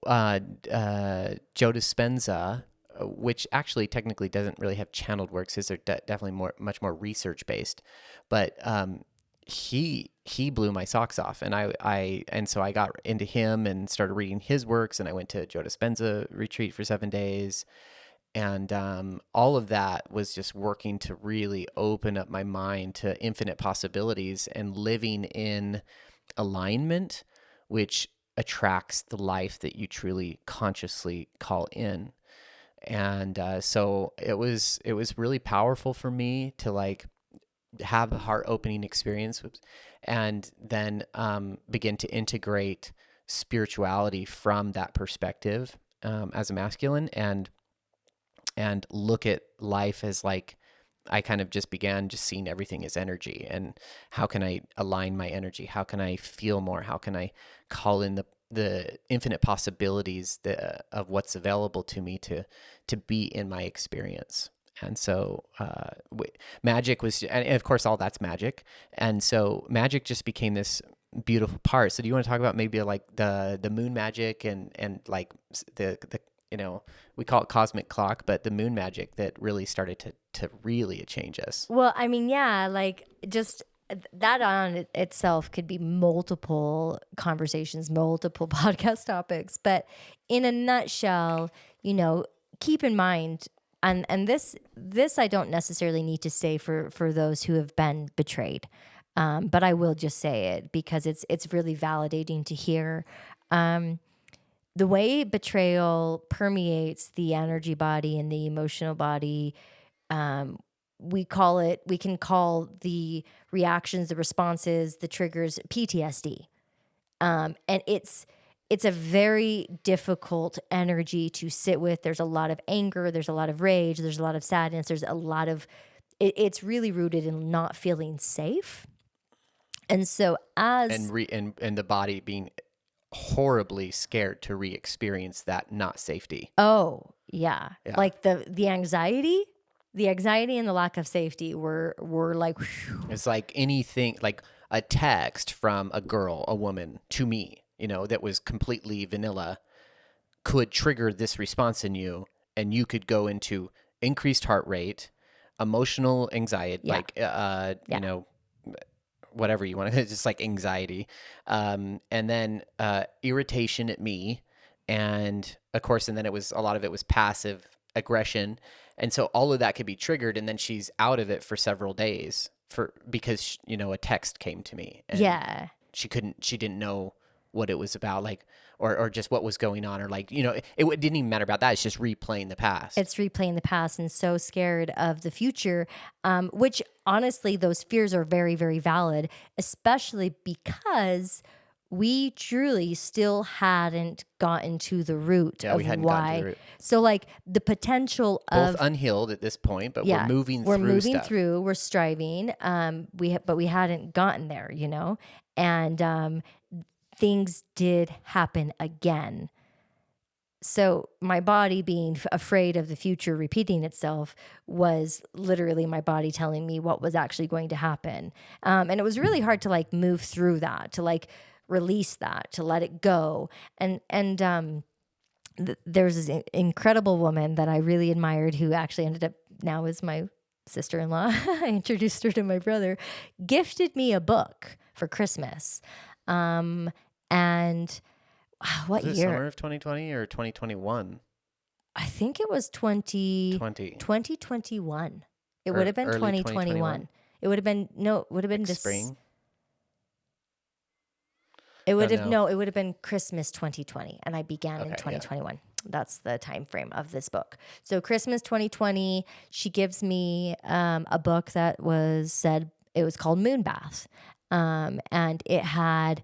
Joe Dispenza, which actually technically doesn't really have channeled works, is they're definitely much more research based, but he blew my socks off, and so I got into him and started reading his works, and I went to Joe Dispenza retreat for 7 days. And all of that was just working to really open up my mind to infinite possibilities and living in alignment, which attracts the life that you truly consciously call in. And so it was really powerful for me to like have a heart opening experience, and then begin to integrate spirituality from that perspective as a masculine, and look at life as like, I kind of just began just seeing everything as energy, and how can I align my energy? How can I feel more? How can I call in the infinite possibilities of what's available to me to be in my experience? And so magic was, and of course all that's magic. And so magic just became this beautiful part. So do you want to talk about maybe like the moon magic and like the we call it cosmic clock, but the moon magic that really started to really change us? Well, I mean, yeah, like just that on itself could be multiple conversations, multiple podcast topics. But in a nutshell, keep in mind, and this I don't necessarily need to say for those who have been betrayed, but I will just say it because it's really validating to hear. The way betrayal permeates the energy body and the emotional body, we can call the reactions, the responses, the triggers PTSD. And it's a very difficult energy to sit with. There's a lot of anger, there's a lot of rage, there's a lot of sadness, there's a lot of, it's really rooted in not feeling safe. And so and the body being horribly scared to re-experience that not safety. Oh, yeah. Like the anxiety and the lack of safety were like, whew. It's like anything, like a text from a woman to me, that was completely vanilla, could trigger this response in you, and you could go into increased heart rate, emotional anxiety, whatever you want to, just like anxiety, and then irritation at me, and of course, and then a lot of it was passive aggression, and so all of that could be triggered, and then she's out of it for several days because a text came to me, and she didn't know what it was about, like, or just what was going on, or like, it didn't even matter about that. It's just replaying the past. It's replaying the past, and so scared of the future, which honestly, those fears are very, very valid, especially because we truly still hadn't gotten to the root Yeah, we of hadn't gotten to the why. root. So like the potential Both of, unhealed at this point, but yeah, we're moving we're through moving stuff. through, we're striving. But we hadn't gotten there, and things did happen again. So my body being afraid of the future repeating itself was literally my body telling me what was actually going to happen. And it was really hard to like move through that, to like release that, to let it go. There's this incredible woman that I really admired who actually ended up now is my sister-in-law. I introduced her to my brother, gifted me a book for Christmas. And what Was it year? summer of 2020 or 2021? I think it was 2021. It would have been early 2021. It would have been, no, it would have been Like this spring? It would Oh, have, no. no, it would have been Christmas 2020. And I began in Okay, yeah. 2021. That's the time frame of this book. So Christmas 2020, she gives me a book that it was called Moon Bath. And it had,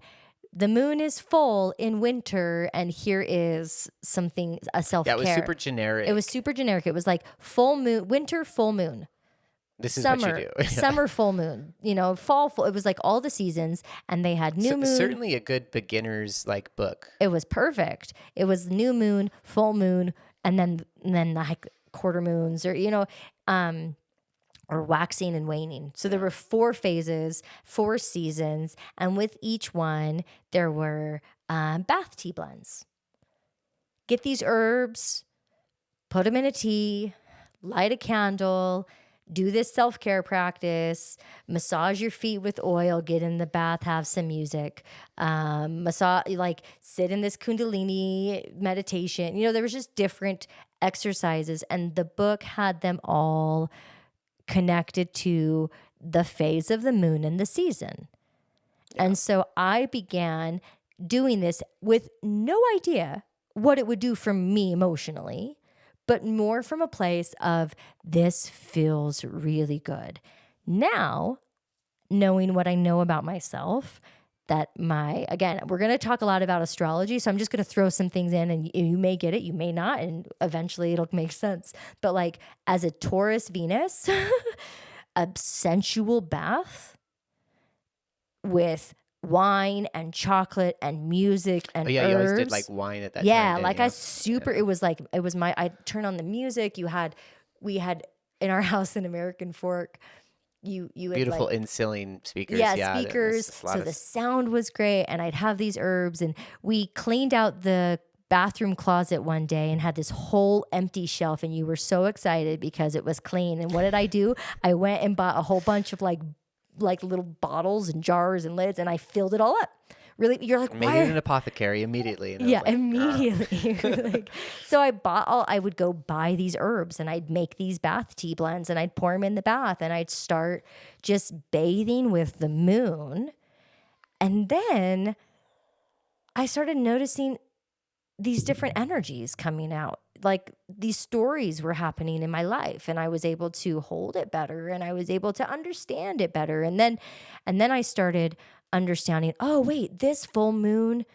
the moon is full in winter, and here is something, a self-care. Yeah, it was super generic. It was super generic. It was like full moon, winter, full moon. This is Summer, what you do. summer, full moon, fall, full. It was like all the seasons, and they had new moon. Certainly a good beginner's like book. It was perfect. It was new moon, full moon, and then like quarter moons, or or waxing and waning. So there were 4 phases, 4 seasons, and with each one there were bath tea blends. Get these herbs, put them in a tea, light a candle, do this self-care practice, massage your feet with oil, get in the bath, have some music, massage, like sit in this Kundalini meditation. There was just different exercises, and the book had them all connected to the phase of the moon and the season. Yeah. And so I began doing this with no idea what it would do for me emotionally, but more from a place of this feels really good. Now, knowing what I know about myself, that again, we're going to talk a lot about astrology, so I'm just going to throw some things in, and you may get it, you may not, and eventually it'll make sense. But like as a Taurus Venus, a sensual bath with wine and chocolate and music and you herbs. always did like wine at that time. Yeah, like it was I turn on the music. We had in our house in American Fork, you beautiful had in-ceiling speakers. Yeah, speakers. So the sound was great, and I'd have these herbs, and we cleaned out the bathroom closet one day and had this whole empty shelf, and you were so excited because it was clean. And what did I do? I went and bought a whole bunch of like little bottles and jars and lids, and I filled it all up. Really, you're like, made it an apothecary immediately. And yeah, immediately. So I would go buy these herbs, and I'd make these bath tea blends, and I'd pour them in the bath, and I'd start just bathing with the moon. And then I started noticing these different energies coming out. Like these stories were happening in my life, and I was able to hold it better, and I was able to understand it better. And then I started understanding, oh wait, this full moon,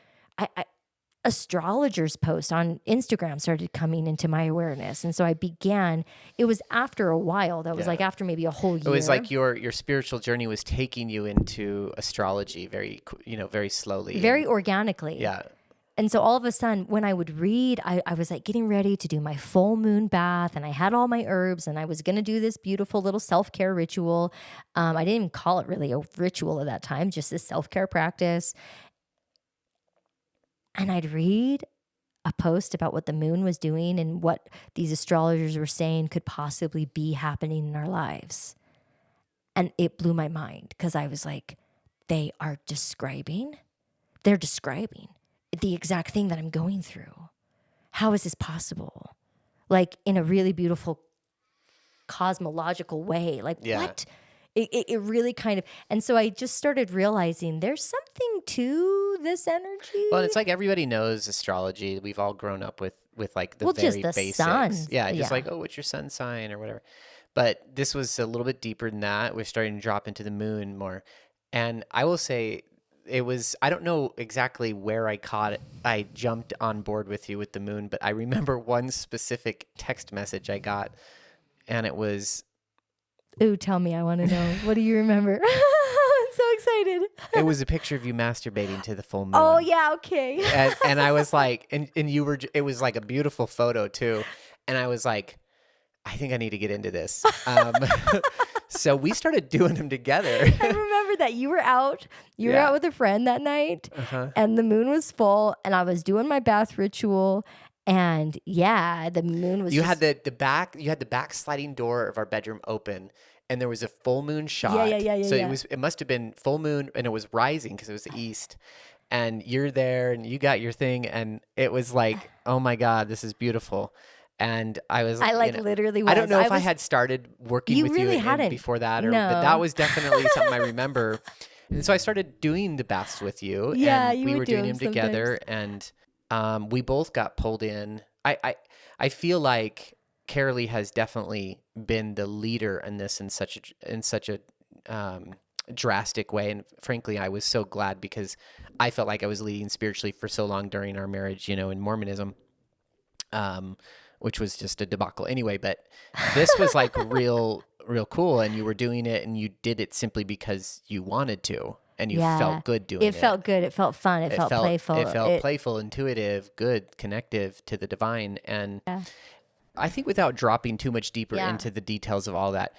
astrologers' posts on Instagram started coming into my awareness. And so I began, it was after a while, that was like after maybe a whole year. It was like your spiritual journey was taking you into astrology very slowly. Very organically. Yeah. And so all of a sudden, when I would read, I was like getting ready to do my full moon bath, and I had all my herbs, and I was going to do this beautiful little self-care ritual. I didn't even call it really a ritual at that time, just this self-care practice. And I'd read a post about what the moon was doing and what these astrologers were saying could possibly be happening in our lives. And it blew my mind, because I was like, they're describing the exact thing that I'm going through. How is this possible? Like in a really beautiful cosmological way. Like what? It really kind of, and so I just started realizing there's something to this energy. Well, it's like everybody knows astrology. We've all grown up with like the very just the basics. sun. Yeah, just like, oh, what's your sun sign or whatever. But this was a little bit deeper than that. We're starting to drop into the moon more. And I will say it was, I don't know exactly where I caught it. I jumped on board with you with the moon, but I remember one specific text message I got, and it was, Ooh, tell me. I want to know. What do you remember? I'm so excited. it was a picture of you masturbating to the full moon. Oh, yeah. Okay. And I was like, and you were, it was like a beautiful photo too. And I was like, I think I need to get into this. So we started doing them together. I remember that you were out. You were Yeah. out with a friend that night, Uh-huh. and the moon was full, and I was doing my bath ritual, and yeah, the moon was. You just, had the back sliding door of our bedroom open, and there was a full moon shot. Yeah, So yeah. it must have been full moon, and it was rising because it was the east. And you're there, and you got your thing, and it was like, oh my God, this is beautiful. And I was, I like you know, literally was. I don't know if I was, had started working You with really you hadn't. before that, but No. that was definitely something I remember. And so I started doing the baths with you, Yeah, and you we would were do doing them them together, and we both got pulled in. I feel like Carolee has definitely been the leader in this in such a drastic way, and frankly, I was so glad because I felt like I was leading spiritually for so long during our marriage, you know, in Mormonism, which was just a debacle anyway. But this was like real cool, and you were doing it, and you did it simply because you wanted to, and you Yeah. felt good doing It felt good. It felt fun. It felt playful. It felt playful, intuitive, good, connective to the divine. And Yeah. I think without dropping too much deeper Yeah. into the details of all that,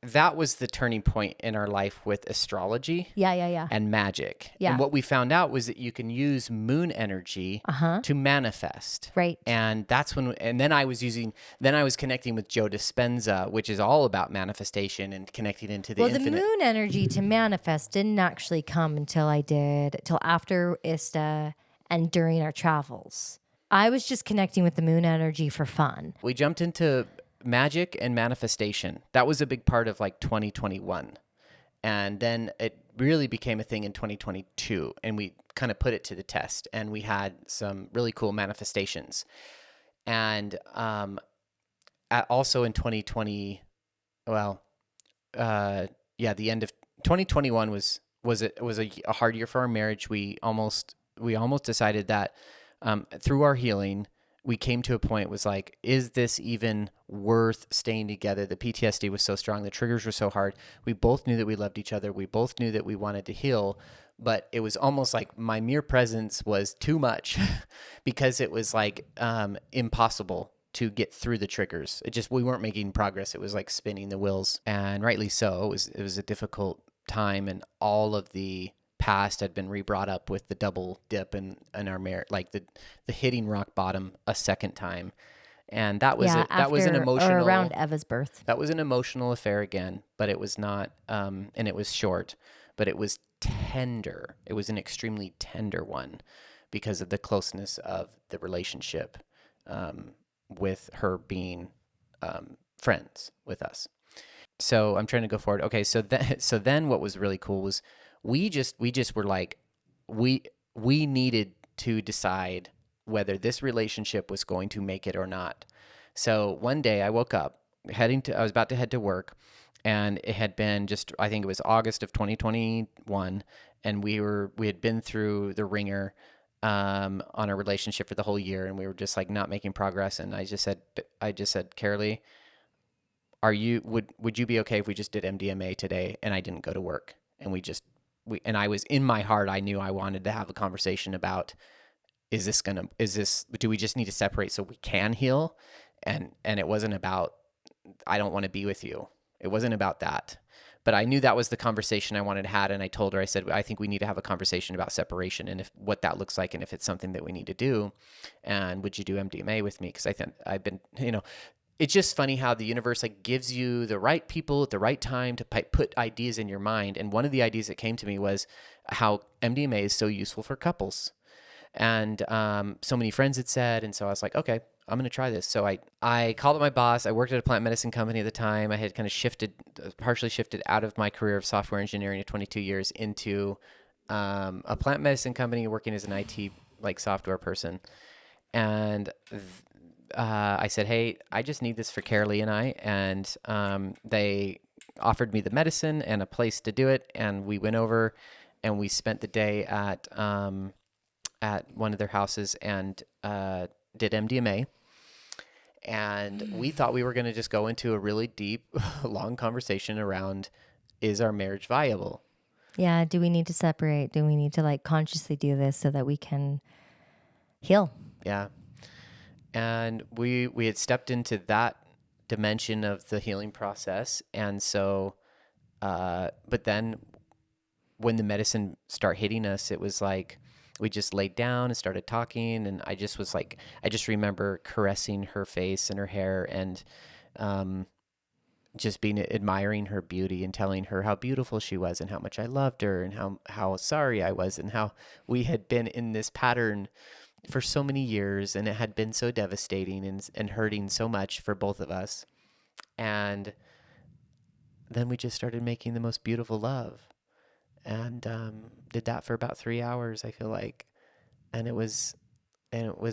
that was the turning point in our life with astrology Yeah. and magic. Yeah. And what we found out was that you can use moon energy to manifest. Right. And that's when, and then I was connecting with Joe Dispenza, which is all about manifestation and connecting into the Well, infinite. the moon energy to manifest didn't actually come until after ISTA and during our travels. I was just connecting with the moon energy for fun. We jumped into magic and manifestation. That was a big part of like 2021. And then it really became a thing in 2022. And we kind of put it to the test. And we had some really cool manifestations. And also in 2020, the end of 2021 was a hard year for our marriage. We almost decided that through our healing, we came to a point was like, is this even worth staying together? The PTSD was so strong. The triggers were so hard. We both knew that we loved each other. We both knew that we wanted to heal, but it was almost like my mere presence was too much because it was like impossible to get through the triggers. We weren't making progress. It was like spinning the wheels, and rightly so. It was a difficult time, and all of the past had been re-brought up with the double dip in our marriage, like the hitting rock bottom a second time. And that was that was an emotional, or around Eva's birth. That was an emotional affair again, but it was not and it was short, but it was tender. It was an extremely tender one because of the closeness of the relationship with her being friends with us. So I'm trying to go forward. Okay, so then what was really cool was we just were like, we needed to decide whether this relationship was going to make it or not. So one day I woke up I was about to head to work, and it had been I think it was August of 2021, and we had been through the ringer on our relationship for the whole year, and we were just like not making progress. And I just said, Carolee, would you be okay if we just did MDMA today and I didn't go to work? And and I was, in my heart, I knew I wanted to have a conversation about, do we just need to separate so we can heal? And it wasn't about, I don't want to be with you. It wasn't about that. But I knew that was the conversation I wanted to have. And I told her, I said, I think we need to have a conversation about separation and what that looks like, and if it's something that we need to do. And would you do MDMA with me? Because I think I've been, it's just funny how the universe like gives you the right people at the right time to put ideas in your mind. And one of the ideas that came to me was how MDMA is so useful for couples. And so many friends had said, and so I was like, okay, I'm going to try this. So I called up my boss. I worked at a plant medicine company at the time. I had kind of partially shifted out of my career of software engineering of 22 years into a plant medicine company working as an IT like software person. And I said, hey, I just need this for Carolee and I. And they offered me the medicine and a place to do it. And we went over, and we spent the day at one of their houses and did MDMA. And we thought we were going to just go into a really deep, long conversation around, is our marriage viable? Yeah. Do we need to separate? Do we need to like consciously do this so that we can heal? Yeah. And we had stepped into that dimension of the healing process. And so, but then when the medicine started hitting us, it was like we just laid down and started talking. And I just was like, I just remember caressing her face and her hair and just being admiring her beauty and telling her how beautiful she was and how much I loved her and how sorry I was and how we had been in this pattern for so many years and it had been so devastating and hurting so much for both of us. And then we just started making the most beautiful love and did that for about 3 hours, I feel like. And it was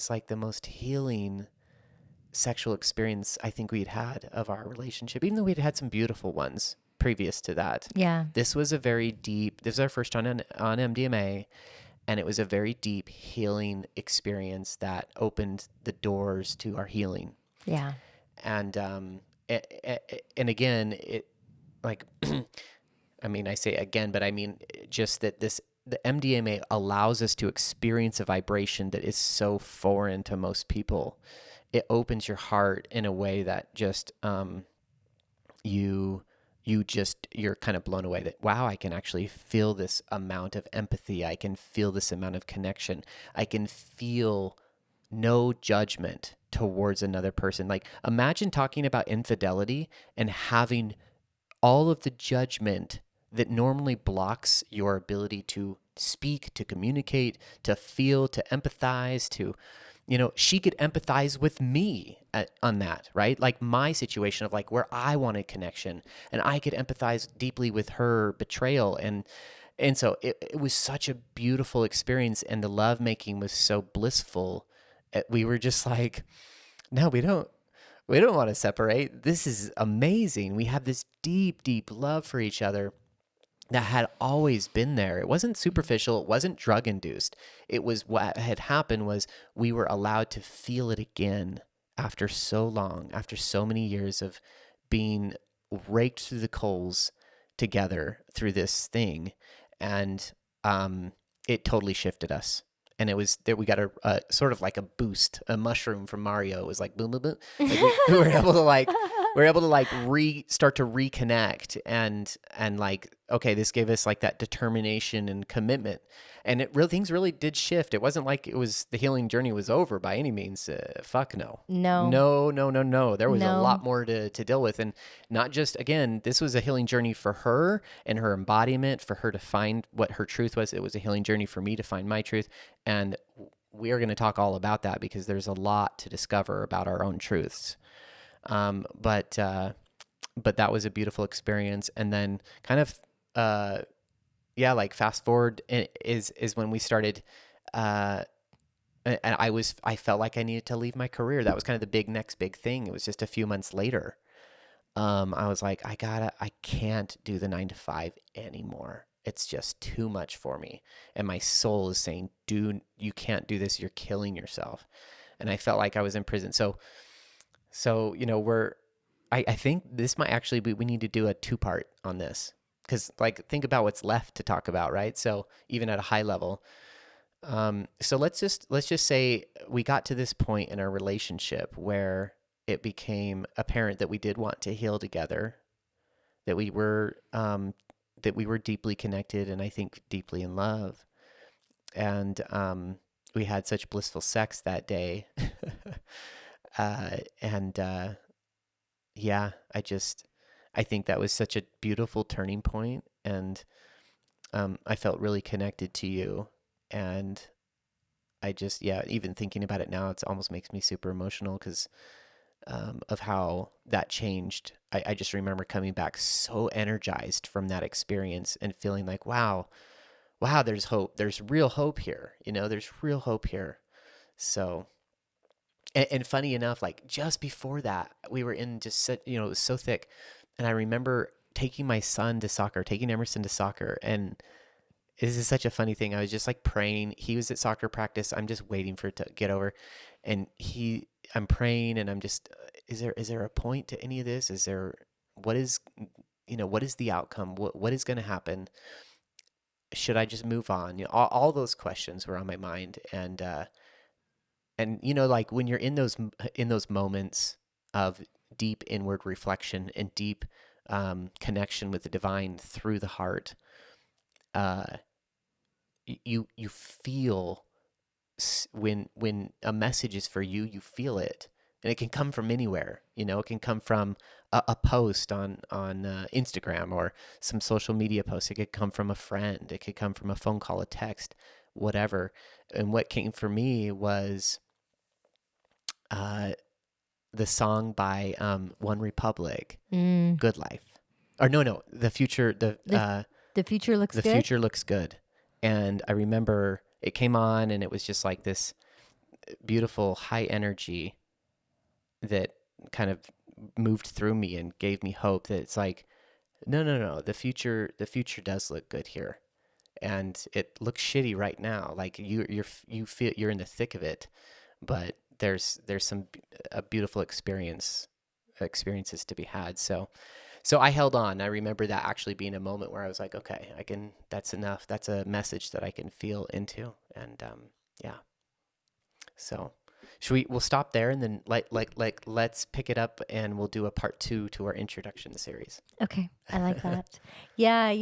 like the most healing sexual experience I think we'd had of our relationship, even though we'd had some beautiful ones previous to that. Yeah. This was our first on MDMA, and it was a very deep healing experience that opened the doors to our healing. Yeah. And and again, it like I mean, I say again, but I mean just that the MDMA allows us to experience a vibration that is so foreign to most people. It opens your heart in a way that just you're kind of blown away that, wow, I can actually feel this amount of empathy. I can feel this amount of connection. I can feel no judgment towards another person. Like, imagine talking about infidelity and having all of the judgment that normally blocks your ability to speak, to communicate, to feel, to empathize, she could empathize with me on that, right? Like my situation of like where I wanted connection, and I could empathize deeply with her betrayal. And so it was such a beautiful experience, and the lovemaking was so blissful. We were just like, no, we don't want to separate. This is amazing. We have this deep, deep love for each other that had always been there. It wasn't superficial. It wasn't drug induced. It was what had happened was we were allowed to feel it again after so long, after so many years of being raked through the coals together through this thing. And it totally shifted us. And it was that we got a sort of like a boost, a mushroom from Mario. It was like boom, boom, boom. Like we were able to start to reconnect and like, okay, this gave us like that determination and commitment, and things really did shift. It wasn't like it was the healing journey was over by any means. Fuck no. No. No. There was a No. lot more to deal with, and not just, again, this was a healing journey for her and her embodiment, for her to find what her truth was. It was a healing journey for me to find my truth, and we are going to talk all about that because there's a lot to discover about our own truths. But that was a beautiful experience. And then kind of, like fast forward is when we started, and I felt like I needed to leave my career. That was kind of the next big thing. It was just a few months later. I was like, I can't do the 9 to 5 anymore. It's just too much for me. And my soul is saying, dude, you can't do this. You're killing yourself. And I felt like I was in prison. So, I think this might actually be, we need to do a 2-part on this. Cause like, think about what's left to talk about, right? So even at a high level, so let's just say we got to this point in our relationship where it became apparent that we did want to heal together, that we were deeply connected, and I think deeply in love. And we had such blissful sex that day. I think that was such a beautiful turning point, and I felt really connected to you, and even thinking about it now, it almost makes me super emotional because of how that changed. I just remember coming back so energized from that experience and feeling like, wow, there's hope. There's real hope here. There's real hope here. So, and funny enough, like just before that, we were in just, it was so thick. And I remember taking Emerson to soccer, and this is such a funny thing. I was just like praying. He was at soccer practice. I'm just waiting for it to get over. And I'm praying and I'm just, is there a point to any of this? What is, what is the outcome? What is going to happen? Should I just move on? All those questions were on my mind. And like when you're in those moments of deep inward reflection and deep connection with the divine through the heart, you feel when a message is for you, you feel it, and it can come from anywhere. It can come from a post on Instagram or some social media post. It could come from a friend. It could come from a phone call, a text, whatever. And what came for me was the song by One Republic, "Good Life," or no, the future. The future looks the good. future looks good. And I remember it came on, and it was just like this beautiful high energy that kind of moved through me and gave me hope that it's like, no, the future does look good here, and it looks shitty right now. Like you feel you're in the thick of it, but there's some a beautiful experiences to be had. So I held on. I remember that actually being a moment where I was like, okay, that's enough. That's a message that I can feel into. And yeah. So we'll stop there and then let's pick it up and we'll do a part 2 to our introduction series. Okay. I like that. Yeah.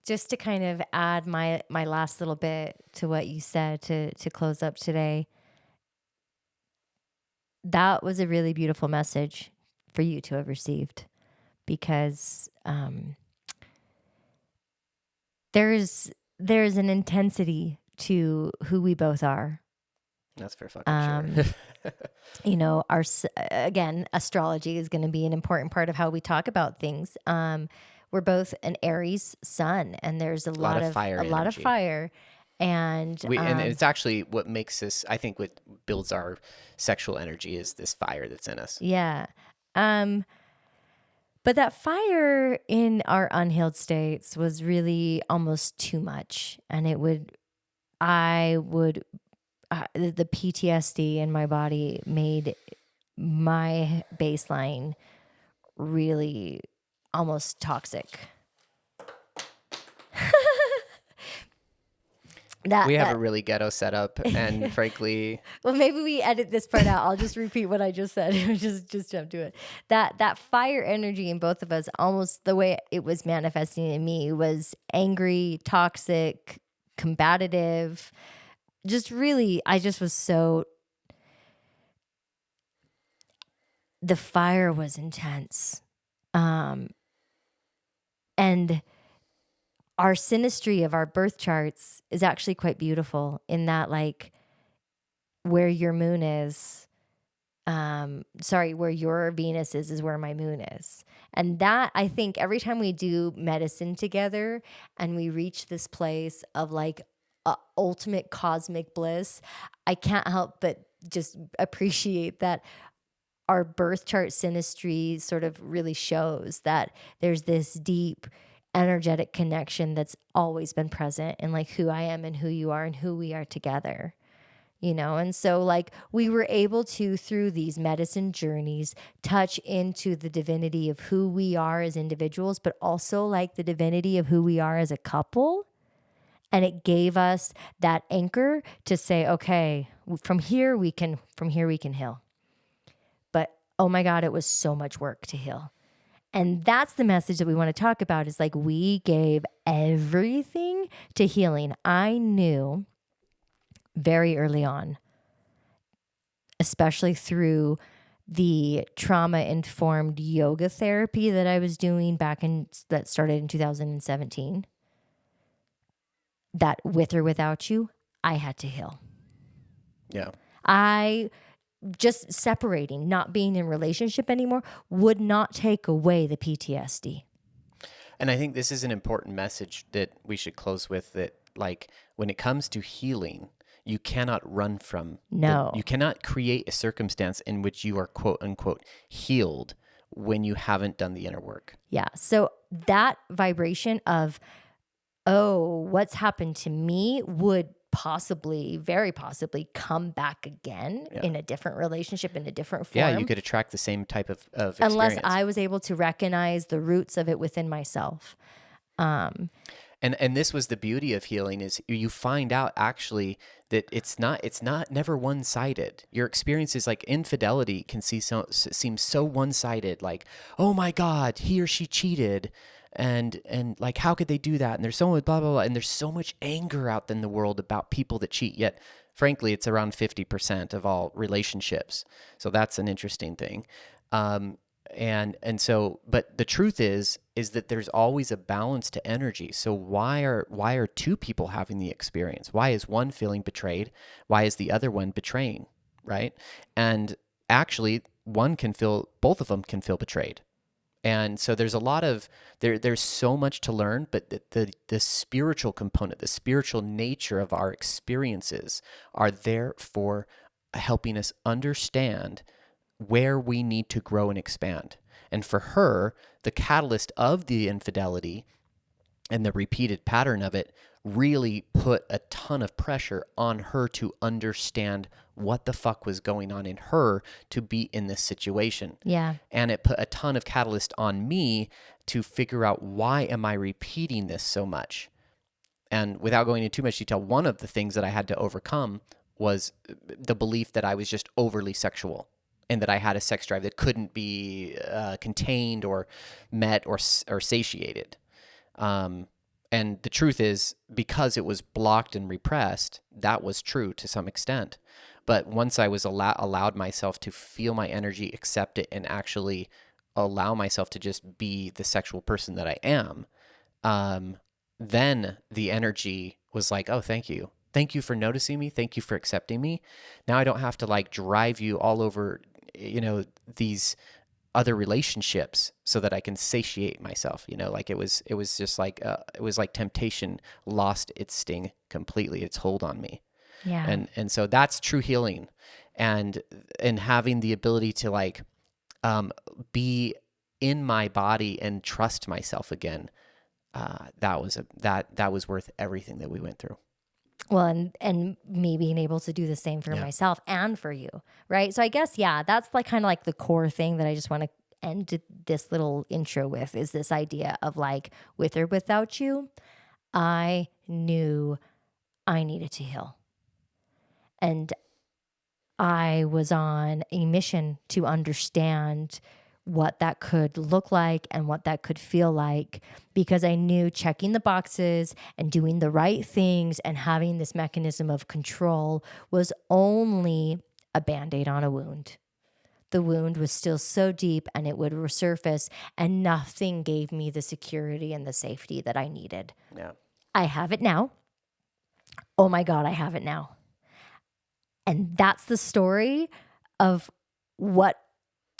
Just to kind of add my last little bit to what you said to close up today, that was a really beautiful message for you to have received, because there's an intensity to who we both are. That's for fucking sure. Again, astrology is going to be an important part of how we talk about things. We're both an Aries sun, and there's a lot of fire, and and it's actually what makes us, I think, what builds our sexual energy is this fire that's in us. Yeah. But that fire in our unhealed states was really almost too much. And the PTSD in my body made my baseline really almost toxic. We have a really ghetto setup, and frankly, well, maybe we edit this part out. I'll just repeat what I just said. just jump to it. That fire energy in both of us, almost the way it was manifesting in me, was angry, toxic, combative. Just really, I just was so. The fire was intense, and our synastry of our birth charts is actually quite beautiful in that, like, where your moon is, where your Venus is where my moon is. And that, I think every time we do medicine together and we reach this place of like ultimate cosmic bliss, I can't help but just appreciate that our birth chart synastry sort of really shows that there's this deep energetic connection that's always been present in like who I am and who you are and who we are together, And so like we were able to, through these medicine journeys, touch into the divinity of who we are as individuals, but also like the divinity of who we are as a couple. And it gave us that anchor to say, okay, from here we can heal. But oh my God, it was so much work to heal. And that's the message that we want to talk about, is like we gave everything to healing. I knew very early on, especially through the trauma-informed yoga therapy that I was doing that started in 2017, that with or without you, I had to heal. Yeah. Just separating, not being in relationship anymore, would not take away the PTSD. And I think this is an important message that we should close with, that like when it comes to healing, you cannot run from. No. You cannot create a circumstance in which you are quote unquote healed when you haven't done the inner work. Yeah. So that vibration of oh, what's happened to me would possibly, very possibly come back again Yeah. in a different relationship, in a different Yeah, form. you could attract the same type of Unless experience. I was able to recognize the roots of it within myself. And this was the beauty of healing, is you find out actually that it's not never one-sided. Your experiences, like infidelity, can seem so one-sided, like, oh my God, he or she cheated, and like, how could they do that? And there's so much blah blah blah, and there's so much anger out in the world about people that cheat. Yet, frankly, it's around 50% of all relationships. So that's an interesting thing. And so, but the truth is that there's always a balance to energy. So why are two people having the experience? Why is one feeling betrayed? Why is the other one betraying? Right? And actually, both of them can feel betrayed. And so there's a lot of there's so much to learn, but the spiritual component, the spiritual nature of our experiences are there for helping us understand where we need to grow and expand. And for her, the catalyst of the infidelity and the repeated pattern of it really put a ton of pressure on her to understand what the fuck was going on in her to be in this situation. Yeah. And it put a ton of catalyst on me to figure out, why am I repeating this so much? And without going into too much detail, one of the things that I had to overcome was the belief that I was just overly sexual, and that I had a sex drive that couldn't be contained or met or satiated. And the truth is, because it was blocked and repressed, that was true to some extent. But once I was allowed myself to feel my energy, accept it, and actually allow myself to just be the sexual person that I am, then the energy was like, oh, thank you. Thank you for noticing me. Thank you for accepting me. Now I don't have to like drive you all over, these other relationships so that I can satiate myself. Like it was just like, it was like temptation lost its sting completely, its hold on me. Yeah. And so that's true healing, and having the ability to like, be in my body and trust myself again. That was worth everything that we went through. Well, and me being able to do the same for Yeah. myself and for you, right? So I guess, yeah, that's like kind of like the core thing that I just want to end this little intro with, is this idea of like, with or without you, I knew I needed to heal. And I was on a mission to understand what that could look like and what that could feel like, because I knew checking the boxes and doing the right things and having this mechanism of control was only a Band-Aid on a wound. The wound was still so deep, and it would resurface, and nothing gave me the security and the safety that I needed. Yeah. I have it now. Oh my God, I have it now. And that's the story of what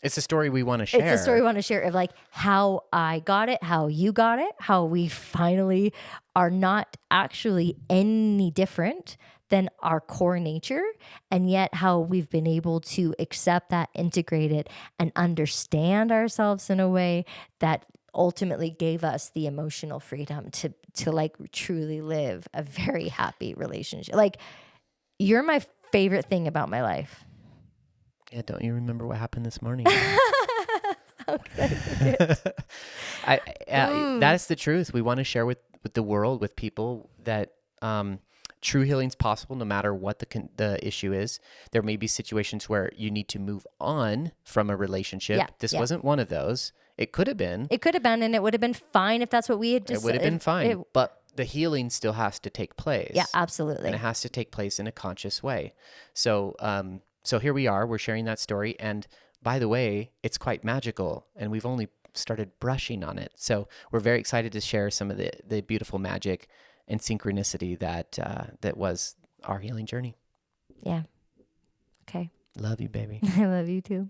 It's a story we want to share. It's a story we want to share of like how I got it, how you got it, how we finally are not actually any different than our core nature, and yet how we've been able to accept that, integrate it, and understand ourselves in a way that ultimately gave us the emotional freedom to like truly live a very happy relationship. Like, you're my favorite thing about my life. Yeah, don't you remember what happened this morning? Okay. That's the truth. We want to share with the world, with people, that true healing is possible no matter what the issue is. There may be situations where you need to move on from a relationship. Yeah, This yeah. wasn't one of those. It could have been. It could have been, and it would have been fine if that's what we had It would have been fine. But the healing still has to take place. Yeah, absolutely. And it has to take place in a conscious way. So, so here we are. We're sharing that story. And by the way, it's quite magical, and we've only started brushing on it. So we're very excited to share some of the beautiful magic and synchronicity that was our healing journey. Yeah. Okay. Love you, baby. I love you too.